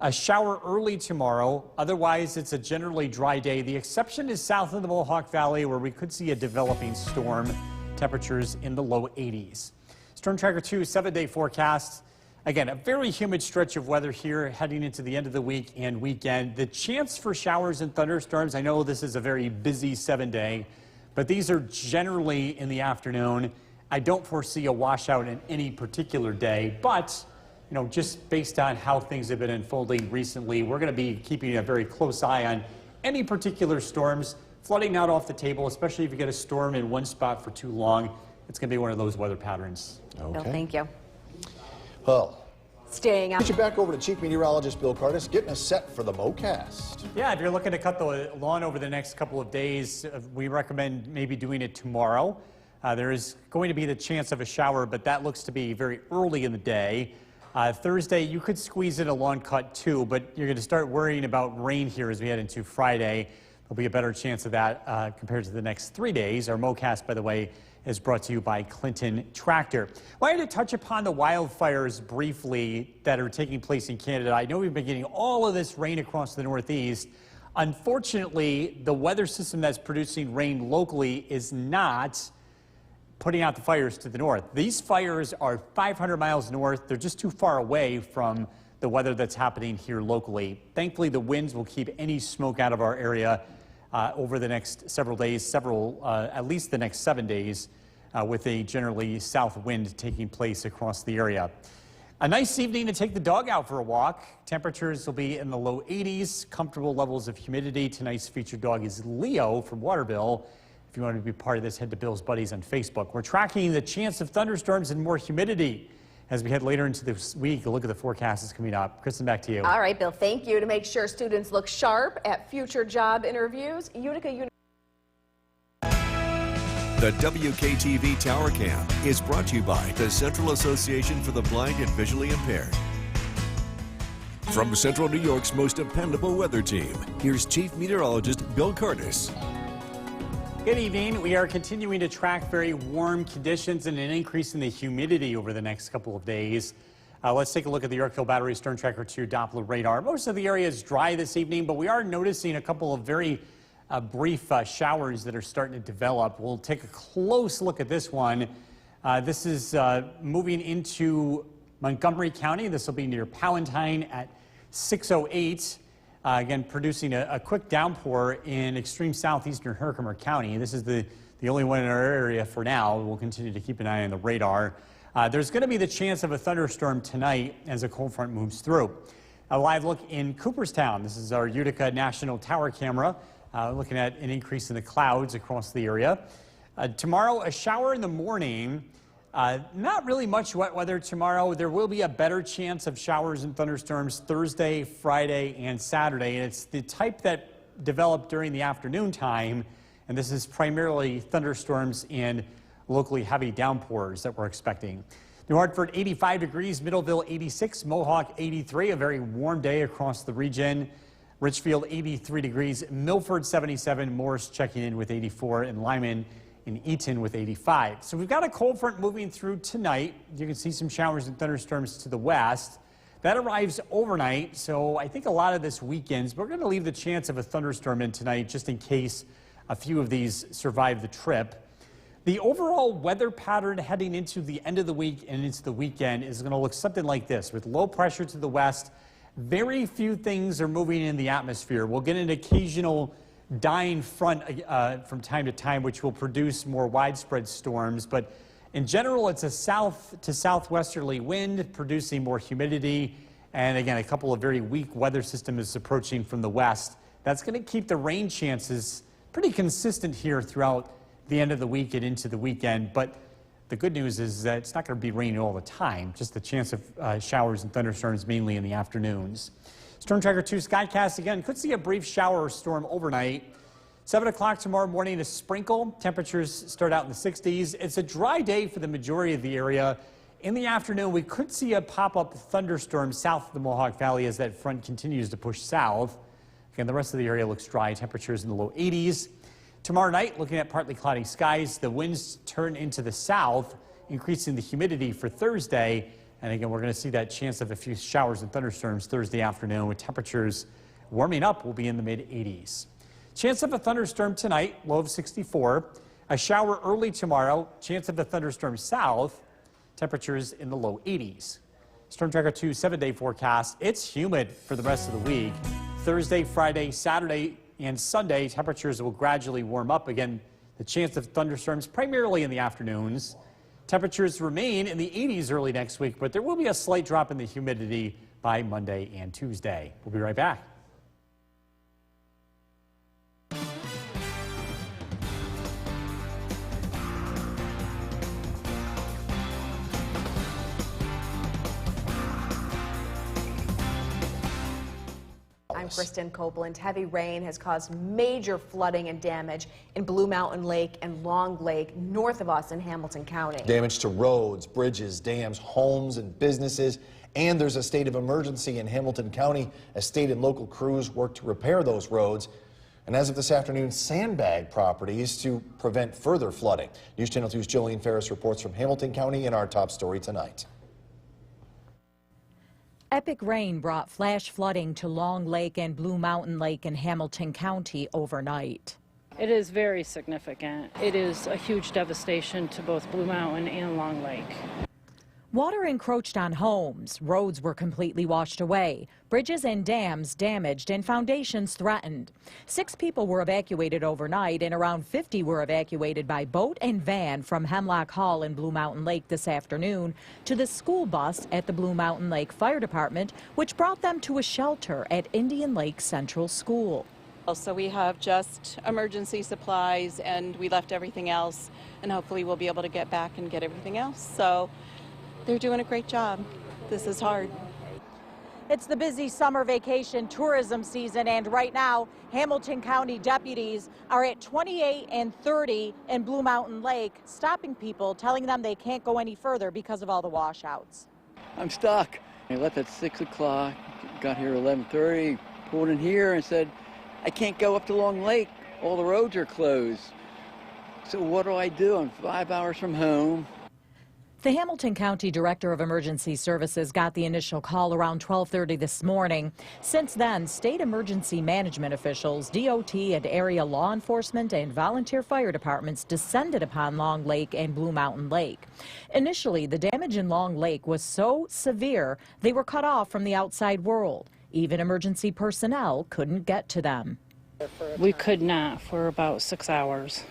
A shower early tomorrow. Otherwise, it's a generally dry day. The exception is south of the Mohawk Valley, where we could see a developing storm. Temperatures in the low 80s. Storm Tracker 2 7-day forecast. Again, a very humid stretch of weather here heading into the end of the week and weekend. The chance for showers and thunderstorms, I know this is a very busy 7-day, but these are generally in the afternoon. I don't foresee a washout in any particular day, but you know, just based on how things have been unfolding recently, we're going to be keeping a very close eye on any particular storms. Flooding not off the table, especially if you get a storm in one spot for too long. It's going to be one of those weather patterns. Okay. Bill, thank you. Well, staying out. Get you back over to Chief Meteorologist Bill Cardis, getting us set for the MoCast. Yeah, if you're looking to cut the lawn over the next couple of days, we recommend maybe doing it tomorrow. There is going to be the chance of a shower, but that looks to be very early in the day. Thursday, you could squeeze in a lawn cut too, but you're going to start worrying about rain here as we head into Friday. There'll be a better chance of that compared to the next 3 days. Our MoCast, by the way, is brought to you by Clinton Tractor. I wanted to touch upon the wildfires briefly that are taking place in Canada. I know we've been getting all of this rain across the Northeast. Unfortunately, the weather system that's producing rain locally is not putting out the fires to the north. These fires are 500 miles north. They're just too far away from the weather that's happening here locally. Thankfully, the winds will keep any smoke out of our area over the next several days, at least the next 7 days, with a generally south wind taking place across the area. A nice evening to take the dog out for a walk. Temperatures will be in the low 80s, comfortable levels of humidity. Tonight's featured dog is Leo from Waterville. If you want to be part of this, head to Bill's Buddies on Facebook. We're tracking the chance of thunderstorms and more humidity as we head later into this week. A look at the forecast is coming up. Kristen, back to you. All right, Bill, thank you. To make sure students look sharp at future job interviews, Utica University. The WKTV Tower Cam is brought to you by the Central Association for the Blind and Visually Impaired. From Central New York's most dependable weather team, here's Chief Meteorologist Bill Cardis. Good evening. We are continuing to track very warm conditions and an increase in the humidity over the next couple of days. Let's take a look at the Yorkville Battery Storm Tracker 2 Doppler radar. Most of the area is dry this evening, but we are noticing a couple of very brief showers that are starting to develop. We'll take a close look at this one. This is moving into Montgomery County. This will be near Palatine at 6:08. Again, producing a quick downpour in extreme southeastern Herkimer County. This is the only one in our area for now. We'll continue to keep an eye on the radar. There's going to be the chance of a thunderstorm tonight as a cold front moves through. A live look in Cooperstown. This is our Utica National Tower camera, looking at an increase in the clouds across the area. Tomorrow, a shower in the morning. Not really much wet weather tomorrow. There will be a better chance of showers and thunderstorms Thursday, Friday, and Saturday. And it's the type that developed during the afternoon time. And this is primarily thunderstorms and locally heavy downpours that we're expecting. New Hartford, 85 degrees. Middleville, 86. Mohawk, 83. A very warm day across the region. Richfield, 83 degrees. Milford, 77. Morris checking in with 84. And Lyman in Eaton with 85. So we've got a cold front moving through tonight. You can see some showers and thunderstorms to the west. That arrives overnight, so I think a lot of this weekends, but we're going to leave the chance of a thunderstorm in tonight just in case a few of these survive the trip. The overall weather pattern heading into the end of the week and into the weekend is going to look something like this, with low pressure to the west. Very few things are moving in the atmosphere. We'll get an occasional dying front from time to time, which will produce more widespread storms. But in general, it's a south to southwesterly wind, producing more humidity. And again, a couple of very weak weather systems approaching from the west. That's going to keep the rain chances pretty consistent here throughout the end of the week and into the weekend. But the good news is that it's not going to be raining all the time, just the chance of showers and thunderstorms mainly in the afternoons. Storm Tracker 2 Skycast again could see a brief shower or storm overnight. 7 o'clock tomorrow morning, a sprinkle. Temperatures start out in the 60s. It's a dry day for the majority of the area. In the afternoon, we could see a pop-up thunderstorm south of the Mohawk Valley as that front continues to push south. Again, the rest of the area looks dry. Temperatures in the low 80s. Tomorrow night, looking at partly cloudy skies, the winds turn into the south, increasing the humidity for Thursday. And again, we're going to see that chance of a few showers and thunderstorms Thursday afternoon, with temperatures warming up. Will be in the mid-80s. Chance of a thunderstorm tonight, low of 64. A shower early tomorrow, chance of a thunderstorm south, temperatures in the low 80s. Storm Tracker 2 7-day forecast. It's humid for the rest of the week. Thursday, Friday, Saturday, and Sunday, temperatures will gradually warm up. Again, the chance of thunderstorms primarily in the afternoons. Temperatures remain in the 80s early next week, but there will be a slight drop in the humidity by Monday and Tuesday. We'll be right back. I'm Kristen Copeland. Heavy rain has caused major flooding and damage in Blue Mountain Lake and Long Lake north of us in Hamilton County. Damage to roads, bridges, dams, homes, and businesses. And there's a state of emergency in Hamilton County as state and local crews work to repair those roads. And as of this afternoon, sandbag properties to prevent further flooding. News Channel 2's Jolene Ferris reports from Hamilton County in our top story tonight. Epic rain brought flash flooding to Long Lake and Blue Mountain Lake in Hamilton County overnight. It is very significant. It is a huge devastation to both Blue Mountain and Long Lake. Water encroached on homes, roads were completely washed away, bridges and dams damaged, and foundations threatened. 6 people were evacuated overnight, and around 50 were evacuated by boat and van from Hemlock Hall in Blue Mountain Lake this afternoon to the school bus at the Blue Mountain Lake Fire Department, which brought them to a shelter at Indian Lake Central School. So we have just emergency supplies, and we left everything else, and hopefully we'll be able to get back and get everything else. So they're doing a great job. This is hard. It's the busy summer vacation tourism season, and right now, Hamilton County deputies are at 28 and 30 in Blue Mountain Lake, stopping people, telling them they can't go any further because of all the washouts. I'm stuck. I left at 6 o'clock, got here at 11:30, pulled in here and said, I can't go up to Long Lake. All the roads are closed. So what do I do? I'm 5 hours from home. The Hamilton County Director of Emergency Services got the initial call around 12:30 this morning. Since then, state emergency management officials, DOT and area law enforcement and volunteer fire departments descended upon Long Lake and Blue Mountain Lake. Initially, the damage in Long Lake was so severe they were cut off from the outside world. Even emergency personnel couldn't get to them. We could not for about 6 hours.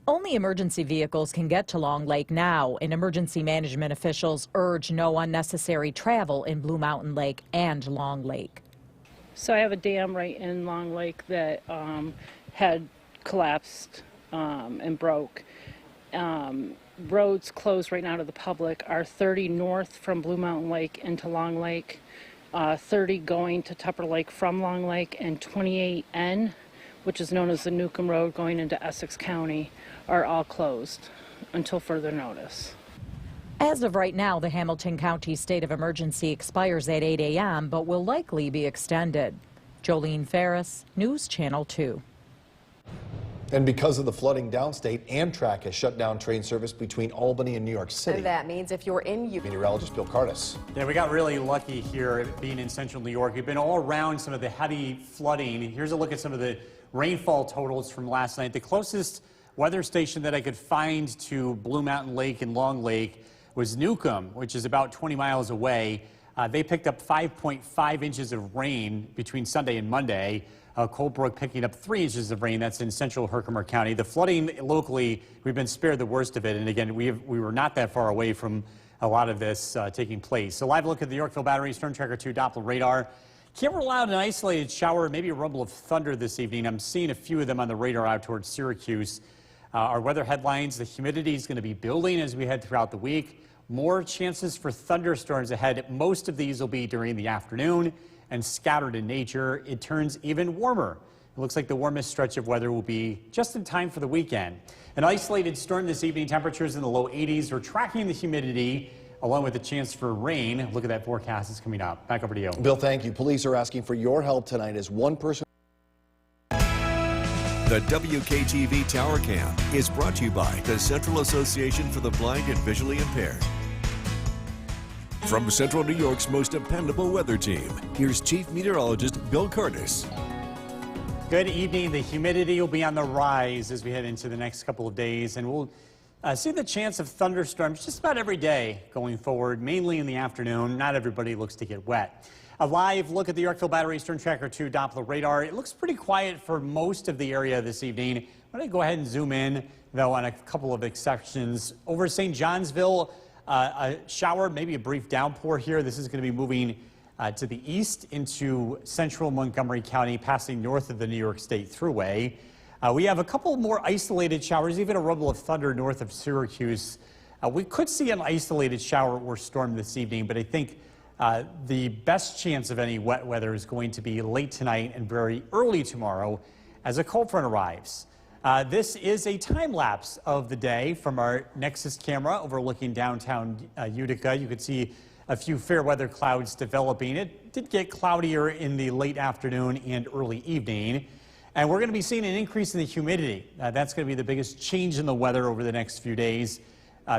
Only emergency vehicles can get to Long Lake now, and emergency management officials urge no unnecessary travel in Blue Mountain Lake and Long Lake. So I have a dam right in Long Lake that had collapsed and broke. Roads closed right now to the public are 30 north from Blue Mountain Lake into Long Lake, 30 going to Tupper Lake from Long Lake, and 28N, which is known as the Newcomb Road going into Essex County, are all closed until further notice. As of right now, the Hamilton County state of emergency expires at 8 a.m., but will likely be extended. Jolene Ferris, News Channel 2. And because of the flooding downstate, Amtrak has shut down train service between Albany and New York City. And that means if you're in Meteorologist Bill Curtis. Yeah, we got really lucky here being in central New York. We've been all around some of the heavy flooding. Here's a look at some of the rainfall totals from last night. The closest weather station that I could find to Blue Mountain Lake and Long Lake was Newcomb, which is about 20 miles away. They picked up 5.5 inches of rain between Sunday and Monday. Coldbrook picking up 3 inches of rain. That's in central Herkimer County. The flooding locally, we've been spared the worst of it. And again, we were not that far away from a lot of this taking place. So live look at the Yorkville Battery Storm Tracker 2 Doppler radar. Can't rule out an isolated shower, maybe a rumble of thunder this evening. I'm seeing a few of them on the radar out towards Syracuse. Our weather headlines, the humidity is going to be building as we head throughout the week. More chances for thunderstorms ahead. Most of these will be during the afternoon and scattered in nature. It turns even warmer. It looks like the warmest stretch of weather will be just in time for the weekend. An isolated storm this evening, temperatures in the low 80s. We're tracking the humidity along with a chance for rain. Look at that forecast is coming up. Back over to you. Bill, thank you. Police are asking for your help tonight as one person. The WKTV Tower Cam is brought to you by the Central Association for the Blind and Visually Impaired. From Central New York's most dependable weather team, here's Chief Meteorologist Bill Curtis. Good evening. The humidity will be on the rise as we head into the next couple of days, and we'll see the chance of thunderstorms just about every day going forward, mainly in the afternoon. Not everybody looks to get wet. A live look at the Yorkville Battery Storm Tracker 2 Doppler radar. It looks pretty quiet for most of the area this evening. I'm going to go ahead and zoom in, though, on a couple of exceptions. Over St. Johnsville, a shower, maybe a brief downpour here. This is going to be moving to the east into central Montgomery County, passing north of the New York State Thruway. We have a couple more isolated showers, even a rumble of thunder north of Syracuse. We could see an isolated shower or storm this evening, but I think the best chance of any wet weather is going to be late tonight and very early tomorrow as a cold front arrives. This is a time lapse of the day from our Nexus camera overlooking downtown Utica. You could see a few fair weather clouds developing. It did get cloudier in the late afternoon and early evening. And we're going to be seeing an increase in the humidity. That's going to be the biggest change in the weather over the next few days,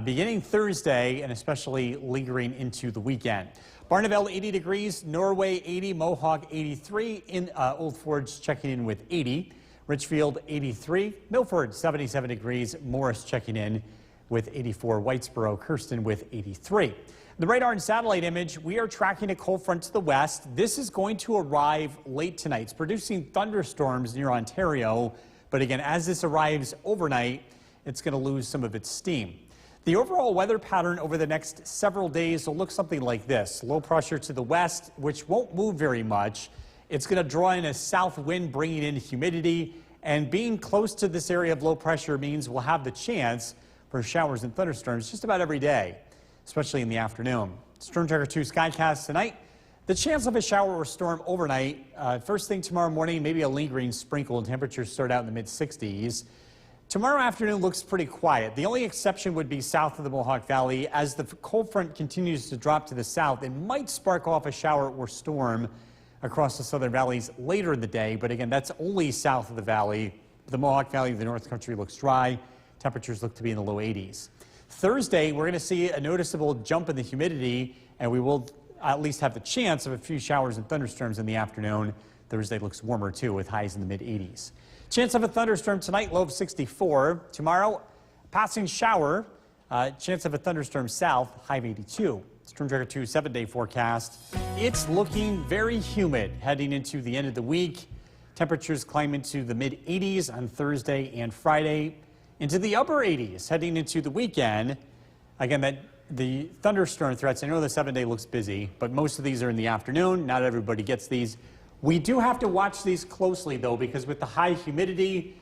beginning Thursday and especially lingering into the weekend. Barneveld 80 degrees, Norway 80, Mohawk 83, in Old Forge checking in with 80. Richfield 83, Milford 77 degrees, Morris checking in with 84, Whitesboro, Kirsten with 83. The radar and satellite image, we are tracking a cold front to the west. This is going to arrive late tonight. It's producing thunderstorms near Ontario, but again, as this arrives overnight, it's going to lose some of its steam. The overall weather pattern over the next several days will look something like this. Low pressure to the west, which won't move very much. It's going to draw in a south wind, bringing in humidity, and being close to this area of low pressure means we'll have the chance for showers and thunderstorms just about every day, especially in the afternoon. Storm Tracker 2 Skycast tonight. The chance of a shower or storm overnight. First thing tomorrow morning, maybe a lingering sprinkle, and temperatures start out in the mid-60s. Tomorrow afternoon looks pretty quiet. The only exception would be south of the Mohawk Valley. As the cold front continues to drop to the south, it might spark off a shower or storm across the southern valleys later in the day, but again, that's only south of the valley. The Mohawk Valley, the North Country looks dry. Temperatures look to be in the low 80s. Thursday, we're going to see a noticeable jump in the humidity, and we will at least have the chance of a few showers and thunderstorms in the afternoon. Thursday looks warmer, too, with highs in the mid-80s. Chance of a thunderstorm tonight, low of 64. Tomorrow, passing shower. Chance of a thunderstorm south, high of 82. Storm Tracker 2 7-day forecast. It's looking very humid heading into the end of the week. Temperatures climb into the mid-80s on Thursday and Friday, into the upper 80s heading into the weekend. Again, the thunderstorm threats, I know the 7-day looks busy, but most of these are in the afternoon. Not everybody gets these. We do have to watch these closely, though, because with the high humidity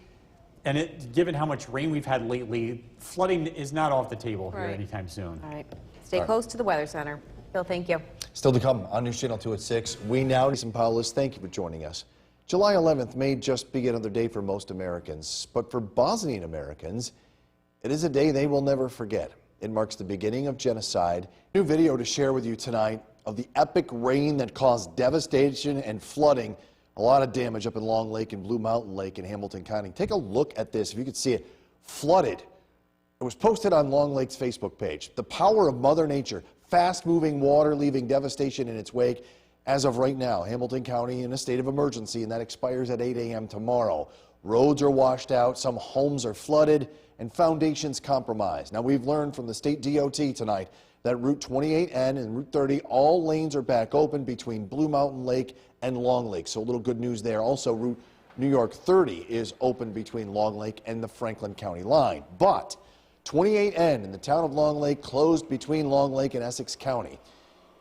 and given how much rain we've had lately, flooding is not off the table here anytime soon. All right. Stay close to the Weather Center. Bill, thank you. Still to come on News Channel 2 at 6. We now need some Paulus. Thank you for joining us. July 11th may just be another day for most Americans, but for Bosnian Americans, it is a day they will never forget. It marks the beginning of genocide. New video to share with you tonight of the epic rain that caused devastation and flooding A lot of damage up in Long Lake and Blue Mountain Lake in Hamilton County. Take a look at this. If you could see it, flooded. It was posted on Long Lake's Facebook page. The power of Mother Nature, fast-moving water leaving devastation in its wake. As of right now, Hamilton County in a state of emergency, and that expires at 8 a.m. tomorrow. Roads are washed out, some homes are flooded, and foundations compromised. Now, we've learned from the state DOT tonight that Route 28N and Route 30, all lanes are back open between Blue Mountain Lake and Long Lake. So a little good news there. Also, Route New York 30 is open between Long Lake and the Franklin County line. But 28N in the town of Long Lake closed between Long Lake and Essex County.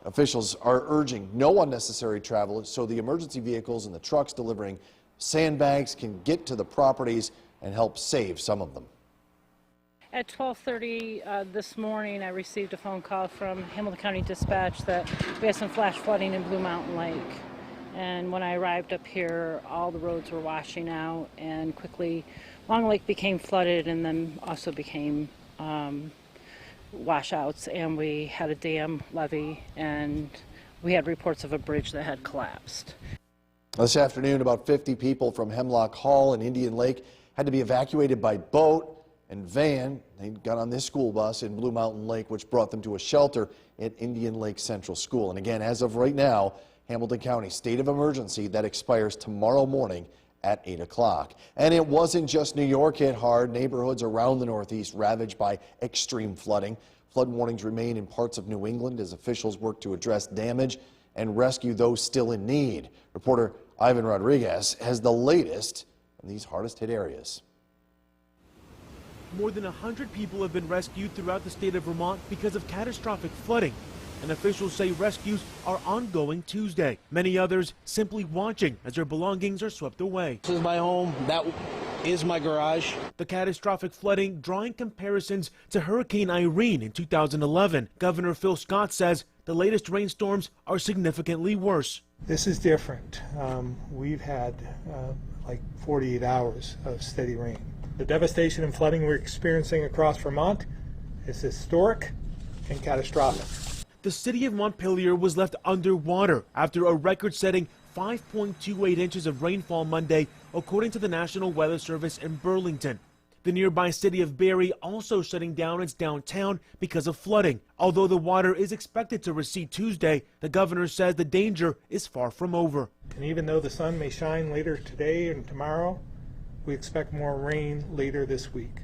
Officials are urging no unnecessary travel so the emergency vehicles and the trucks delivering sandbags can get to the properties and help save some of them. At 12:30 this morning, I received a phone call from Hamilton County Dispatch that we had some flash flooding in Blue Mountain Lake. And when I arrived up here, all the roads were washing out, and quickly Long Lake became flooded and then also became washouts, and we had a dam levee, and we had reports of a bridge that had collapsed. This afternoon, about 50 people from Hemlock Hall and Indian Lake had to be evacuated by boat and van. They got on this school bus in Blue Mountain Lake, which brought them to a shelter at Indian Lake Central School. And again, as of right now, Hamilton County state of emergency that expires tomorrow morning at 8 o'clock. And it wasn't just New York hit hard. Neighborhoods around the Northeast ravaged by extreme flooding. Flood warnings remain in parts of New England as officials work to address damage and rescue those still in need. Reporter Ivan Rodriguez has the latest in these hardest hit areas. More than 100 people have been rescued throughout the state of Vermont because of catastrophic flooding, and officials say rescues are ongoing Tuesday. Many others simply watching as their belongings are swept away. This is my home. That is my garage. The catastrophic flooding drawing comparisons to Hurricane Irene in 2011. Governor Phil Scott says the latest rainstorms are significantly worse. This is different. We've had like 48 hours of steady rain. The devastation and flooding we're experiencing across Vermont is historic and catastrophic. The city of Montpelier was left underwater after a record-setting 5.28 inches of rainfall Monday, according to the National Weather Service in Burlington. The nearby city of Barrie also shutting down its downtown because of flooding. Although the water is expected to recede Tuesday, the governor says the danger is far from over. And even though the sun may shine later today and tomorrow, we expect more rain later this week,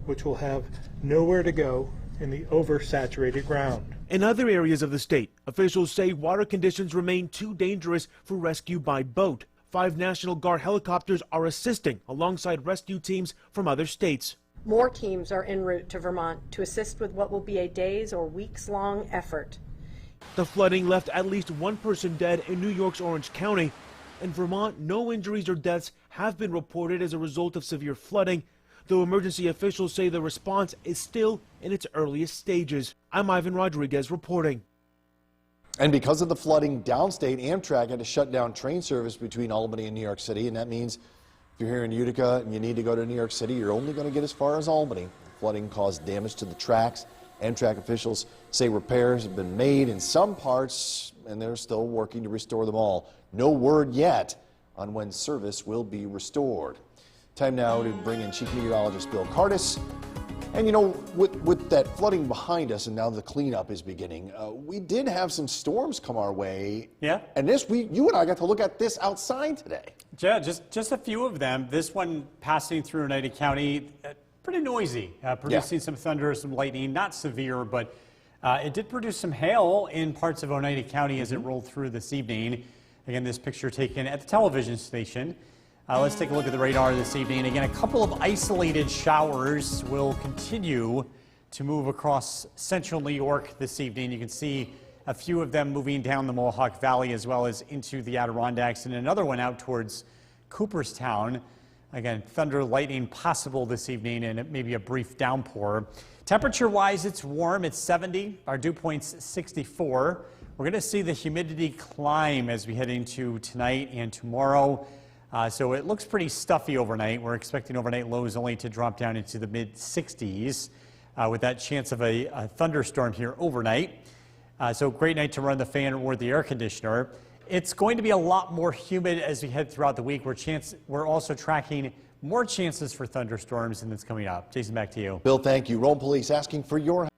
which will have nowhere to go in the oversaturated ground. In other areas of the state, officials say water conditions remain too dangerous for rescue by boat. 5 National Guard helicopters are assisting alongside rescue teams from other states. More teams are en route to Vermont to assist with what will be a days or weeks-long effort. The flooding left at least 1 person dead in New York's Orange County. In Vermont, no injuries or deaths have been reported as a result of severe flooding, though emergency officials say the response is still in its earliest stages. I'm Ivan Rodriguez reporting. And because of the flooding, downstate Amtrak had to shut down train service between Albany and New York City, and that means if you're here in Utica and you need to go to New York City, you're only going to get as far as Albany. The flooding caused damage to the tracks. Amtrak officials say repairs have been made in some parts, and they're still working to restore them all. No word yet on when service will be restored. Time now to bring in Chief Meteorologist Bill Cardis. And you know, with that flooding behind us and now the cleanup is beginning, we did have some storms come our way. Yeah. And you and I got to look at this outside today. Yeah, just a few of them. This one passing through Oneida County, pretty noisy, producing some thunder, some lightning, not severe, but it did produce some hail in parts of Oneida County as it rolled through this evening. Again, this picture taken at the television station. Let's take a look at the radar this evening. Again, a couple of isolated showers will continue to move across central New York this evening. You can see a few of them moving down the Mohawk Valley as well as into the Adirondacks, and another one out towards Cooperstown. Again, thunder, lightning possible this evening, and maybe a brief downpour. Temperature-wise, it's warm. It's 70. Our dew point's 64. We're going to see the humidity climb as we head into tonight and tomorrow. So it looks pretty stuffy overnight. We're expecting overnight lows only to drop down into the mid-60s with that chance of a thunderstorm here overnight. So great night to run the fan or the air conditioner. It's going to be a lot more humid as we head throughout the week. We're also tracking more chances for thunderstorms, and that's coming up. Jason, back to you. Bill, thank you. Rome Police asking for your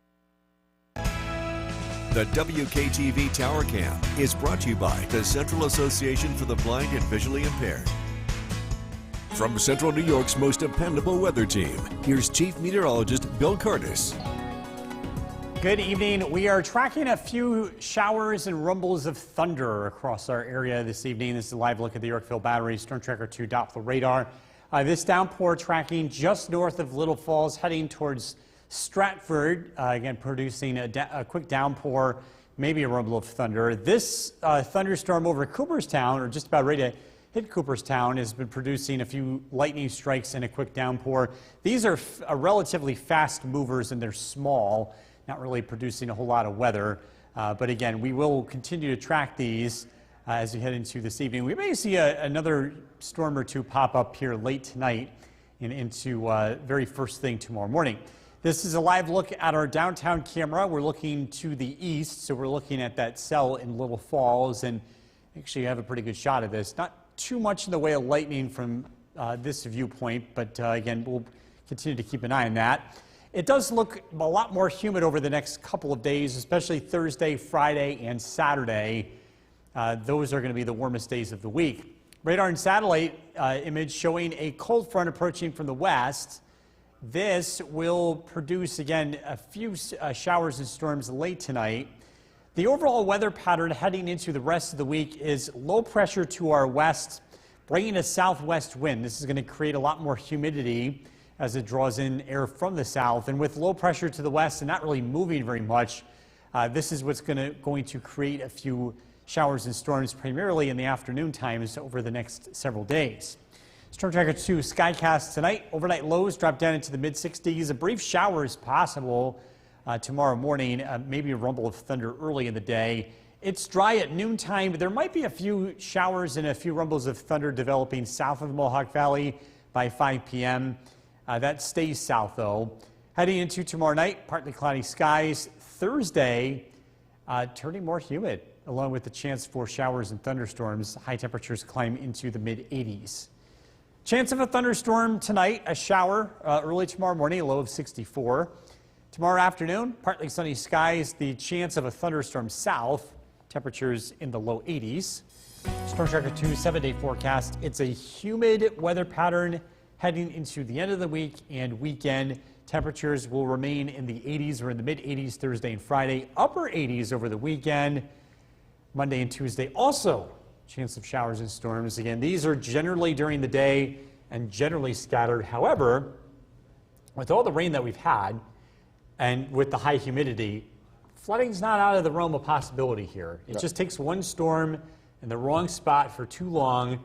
The WKTV Tower Cam is brought to you by the Central Association for the Blind and Visually Impaired. From Central New York's most dependable weather team, here's Chief Meteorologist Bill Curtis. Good evening. We are tracking a few showers and rumbles of thunder across our area this evening. This is a live look at the Yorkville Battery Storm Tracker 2 Doppler radar. This downpour tracking just north of Little Falls, heading towards Stratford, again producing a quick downpour, maybe a rumble of thunder. This thunderstorm over Cooperstown, or just about ready to hit Cooperstown, has been producing a few lightning strikes and a quick downpour. These are relatively fast movers and they're small, not really producing a whole lot of weather. But again, we will continue to track these as we head into this evening. We may see another storm or two pop up here late tonight and into very first thing tomorrow morning. This is a live look at our downtown camera. We're looking to the east, so we're looking at that cell in Little Falls, and actually you have a pretty good shot of this. Not too much in the way of lightning from this viewpoint, but again, we'll continue to keep an eye on that. It does look a lot more humid over the next couple of days, especially Thursday, Friday, and Saturday. Those are going to be the warmest days of the week. Radar and satellite image showing a cold front approaching from the west. This will produce, again, a few showers and storms late tonight. The overall weather pattern heading into the rest of the week is low pressure to our west, bringing a southwest wind. This is going to create a lot more humidity as it draws in air from the south. And with low pressure to the west and not really moving very much, this is what's going to create a few showers and storms primarily in the afternoon times over the next several days. Storm Tracker 2 Skycast tonight. Overnight lows drop down into the mid-60s. A brief shower is possible tomorrow morning, maybe a rumble of thunder early in the day. It's dry at noontime, but there might be a few showers and a few rumbles of thunder developing south of the Mohawk Valley by 5 p.m. That stays south, though. Heading into tomorrow night, partly cloudy skies. Thursday, turning more humid, along with the chance for showers and thunderstorms. High temperatures climb into the mid-80s. Chance of a thunderstorm tonight, a shower early tomorrow morning, a low of 64. Tomorrow afternoon, partly sunny skies, the chance of a thunderstorm south, temperatures in the low 80s. Storm Tracker 2 7-day forecast. It's a humid weather pattern heading into the end of the week and weekend. Temperatures will remain in the 80s or in the mid-80s Thursday and Friday, upper 80s over the weekend. Monday and Tuesday also chance of showers and storms. Again, these are generally during the day and generally scattered. However, with all the rain that we've had and with the high humidity, flooding's not out of the realm of possibility here. It just takes one storm in the wrong spot for too long.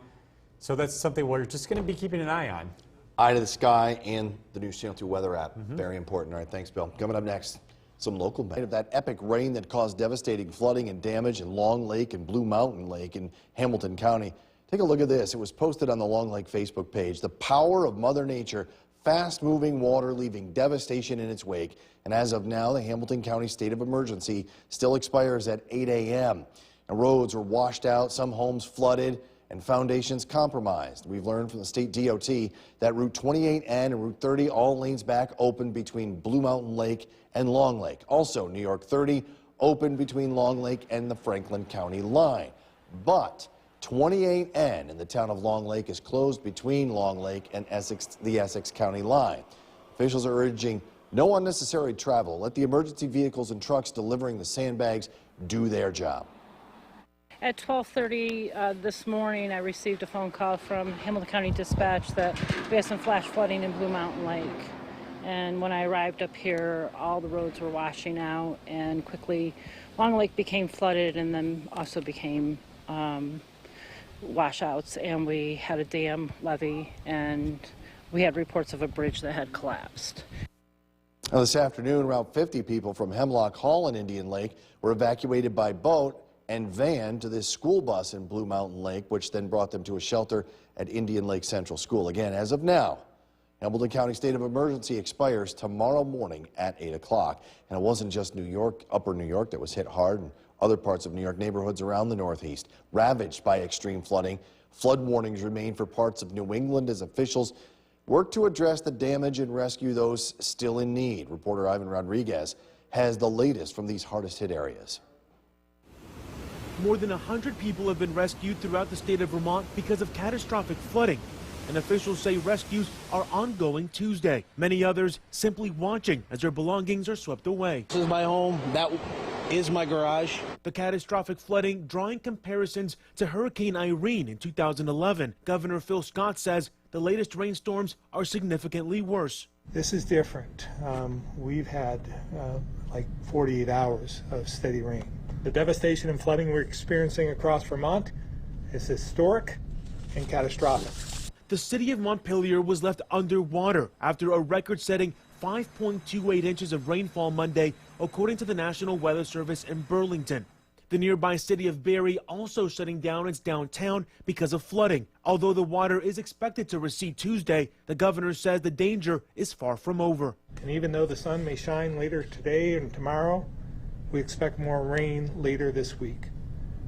So that's something we're just going to be keeping an eye on. Eye to the sky and the News Channel 2 weather app. Very important. All right, thanks, Bill. Coming up next, some local of that epic rain that caused devastating flooding and damage in Long Lake and Blue Mountain Lake in Hamilton County. Take a look at this. It was posted on the Long Lake Facebook page. The power of Mother Nature, fast-moving water leaving devastation in its wake. And as of now, the Hamilton County state of emergency still expires at 8 a.m. And roads were washed out, some homes flooded, and foundations compromised. We've learned from the state DOT that Route 28N and Route 30, all lanes back open between Blue Mountain Lake and Long Lake. Also, New York 30 open between Long Lake and the Franklin County line. But 28N in the town of Long Lake is closed between Long Lake and the Essex County line. Officials are urging no unnecessary travel. Let the emergency vehicles and trucks delivering the sandbags do their job. At 12:30 this morning, I received a phone call from Hamilton County Dispatch that we had some flash flooding in Blue Mountain Lake. And when I arrived up here, all the roads were washing out, and quickly Long Lake became flooded and then also became washouts. And we had a dam levee, and we had reports of a bridge that had collapsed. Now, this afternoon, around 50 people from Hemlock Hall in Indian Lake were evacuated by boat and van to this school bus in Blue Mountain Lake, which then brought them to a shelter at Indian Lake Central School. Again, as of now, Hamilton County state of emergency expires tomorrow morning at 8 o'clock. And it wasn't just New York, upper New York, that was hit hard, and Other parts of New York neighborhoods around the Northeast ravaged by extreme flooding. Flood warnings remain for parts of New England as officials work to address the damage and rescue those still in need. Reporter Ivan Rodriguez has the latest from these hardest hit areas. More than 100 people have been rescued throughout the state of Vermont because of catastrophic flooding. And officials say rescues are ongoing Tuesday. Many others simply watching as their belongings are swept away. This is my home. That is my garage. The catastrophic flooding drawing comparisons to Hurricane Irene in 2011. Governor Phil Scott says the latest rainstorms are significantly worse. This is different. We've had like 48 hours of steady rain. The devastation and flooding we're experiencing across Vermont is historic and catastrophic. The city of Montpelier was left underwater after a record-setting 5.28 inches of rainfall Monday, according to the National Weather Service in Burlington. The nearby city of Barre also shutting down its downtown because of flooding. Although the water is expected to recede Tuesday, the governor says the danger is far from over. And even though the sun may shine later today and tomorrow, we expect more rain later this week,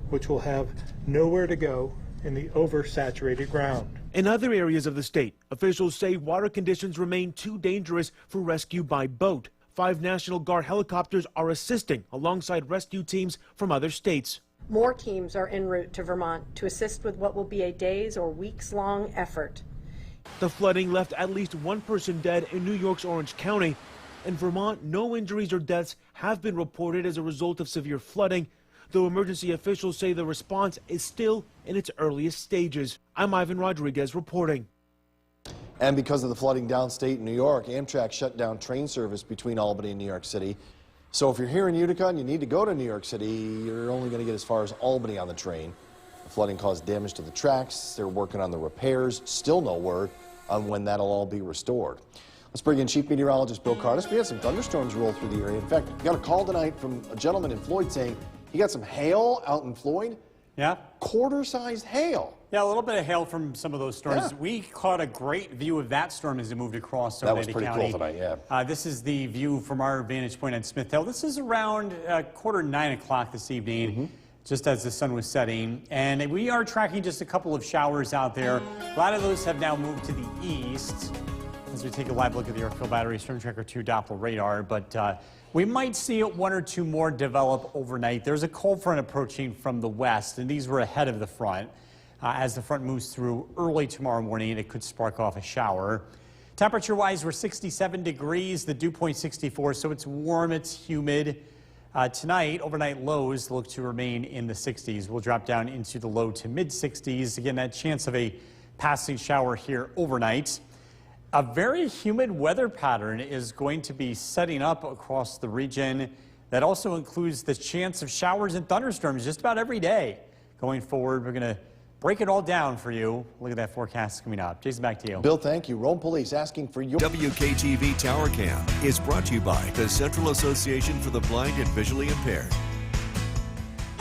which will have nowhere to go in the oversaturated ground. In other areas of the state, officials say water conditions remain too dangerous for rescue by boat. 5 National Guard helicopters are assisting alongside rescue teams from other states. More teams are en route to Vermont to assist with what will be a days or weeks-long effort. The flooding left at least 1 person dead in New York's Orange County. In Vermont, no injuries or deaths have been reported as a result of severe flooding, though emergency officials say the response is still in its earliest stages. I'm Ivan Rodriguez reporting. And because of the flooding downstate in New York, Amtrak shut down train service between Albany and New York City. So if you're here in Utica and you need to go to New York City, you're only going to get as far as Albany on the train. The flooding caused damage to the tracks. They're working on the repairs. Still no word on when that'll all be restored. Let's bring in Chief Meteorologist Bill Cardis. We had some thunderstorms roll through the area. In fact, we got a call tonight from a gentleman in Floyd saying he got some hail out in Floyd. Yeah. Quarter-sized hail. Yeah, a little bit of hail from some of those storms. Yeah. We caught a great view of that storm as it moved across That was Sonoma pretty County. cool tonight, yeah. This is the view from our vantage point on Smith Hill. This is around 8:45 this evening, just as the sun was setting. And we are tracking just a couple of showers out there. A lot of those have now moved to the east as we take a live look at the Yorkville Battery Storm Tracker 2 Doppler radar. But we might see 1 or 2 more develop overnight. There's a cold front approaching from the west, and these were ahead of the front. As the front moves through early tomorrow morning, it could spark off a shower. Temperature-wise, we're 67 degrees, the dew point 64, so it's warm, it's humid. Tonight, overnight lows look to remain in the 60s. We'll drop down into the low to mid-60s. Again, that chance of a passing shower here overnight. A very humid weather pattern is going to be setting up across the region. That also includes the chance of showers and thunderstorms just about every day. Going forward, we're going to break it all down for you. Look at that forecast coming up. Jason, back to you. Bill, thank you. Rome Police asking for your... WKTV Tower Cam is brought to you by the Central Association for the Blind and Visually Impaired.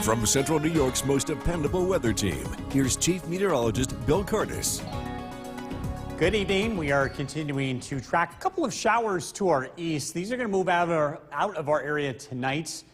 From Central New York's most dependable weather team, here's Chief Meteorologist Bill Cardis. Good evening. We are continuing to track a couple of showers to our east. These are going to move out of our area tonight,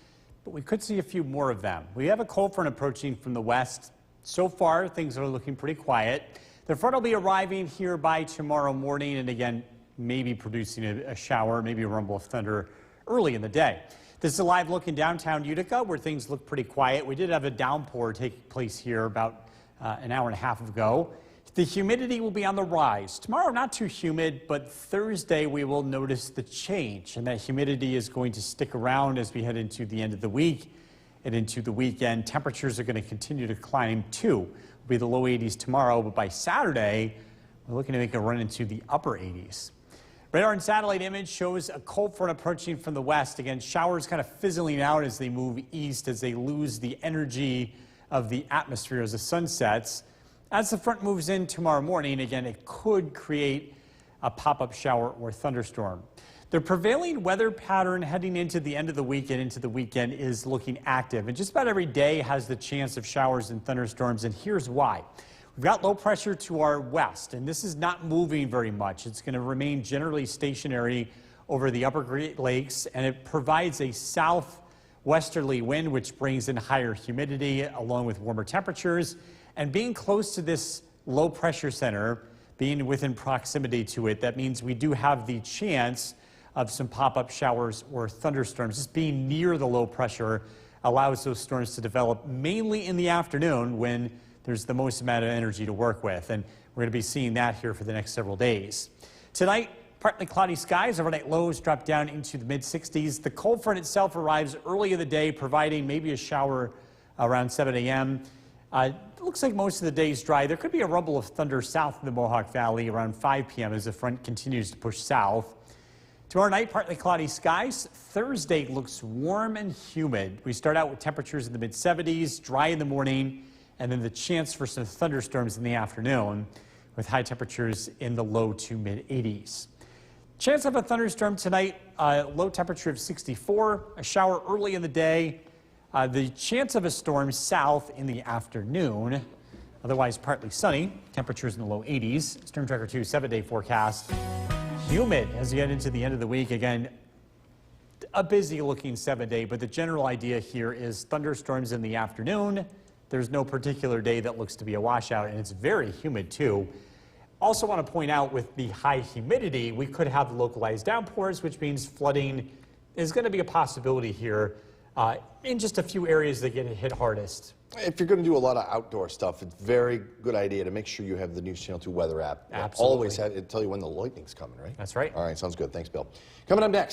but we could see a few more of them. We have a cold front approaching from the west. So far, things are looking pretty quiet. The front will be arriving here by tomorrow morning, and again, maybe producing a shower, maybe a rumble of thunder early in the day. This is a live look in downtown Utica, where things look pretty quiet. We did have a downpour take place here about an hour and a half ago. The humidity will be on the rise. Tomorrow, not too humid, but Thursday we will notice the change, and that humidity is going to stick around as we head into the end of the week and into the weekend. Temperatures are going to continue to climb too. It'll be the low 80s tomorrow, but by Saturday, we're looking to make a run into the upper 80s. Radar and satellite image shows a cold front approaching from the west. Again, showers kind of fizzling out as they move east, as they lose the energy of the atmosphere as the sun sets. As the front moves in tomorrow morning, again, it could create a pop-up shower or thunderstorm. The prevailing weather pattern heading into the end of the week and into the weekend is looking active, and just about every day has the chance of showers and thunderstorms, and here's why. We've got low pressure to our west, and this is not moving very much. It's going to remain generally stationary over the upper Great Lakes, and it provides a south westerly wind, which brings in higher humidity along with warmer temperatures. And being close to this low pressure center, being within proximity to it, that means we do have the chance of some pop-up showers or thunderstorms. Just being near the low pressure allows those storms to develop mainly in the afternoon when there's the most amount of energy to work with. And we're going to be seeing that here for the next several days. Tonight, partly cloudy skies. Overnight lows drop down into the mid-60s. The cold front itself arrives early in the day, providing maybe a shower around 7 a.m. It looks like most of the day is dry. There could be a rumble of thunder south of the Mohawk Valley around 5 p.m. as the front continues to push south. Tomorrow night, partly cloudy skies. Thursday looks warm and humid. We start out with temperatures in the mid-70s, dry in the morning, and then the chance for some thunderstorms in the afternoon with high temperatures in the low to mid-80s. Chance of a thunderstorm tonight, low temperature of 64, a shower early in the day. The chance of a storm south in the afternoon. Otherwise partly sunny, temperatures in the low 80s. Storm Tracker 2 7-day forecast. Humid as you get into the end of the week. Again, a busy looking 7-day, but the general idea here is thunderstorms in the afternoon. There's no particular day that looks to be a washout, and it's very humid too. Also want to point out with the high humidity, we could have localized downpours, which means flooding is going to be a possibility here in just a few areas that get hit hardest. If you're going to do a lot of outdoor stuff, it's a very good idea to make sure you have the News Channel 2 weather app. Absolutely. Always have it tell you when the lightning's coming, right? That's right. All right, sounds good. Thanks, Bill. Coming up next.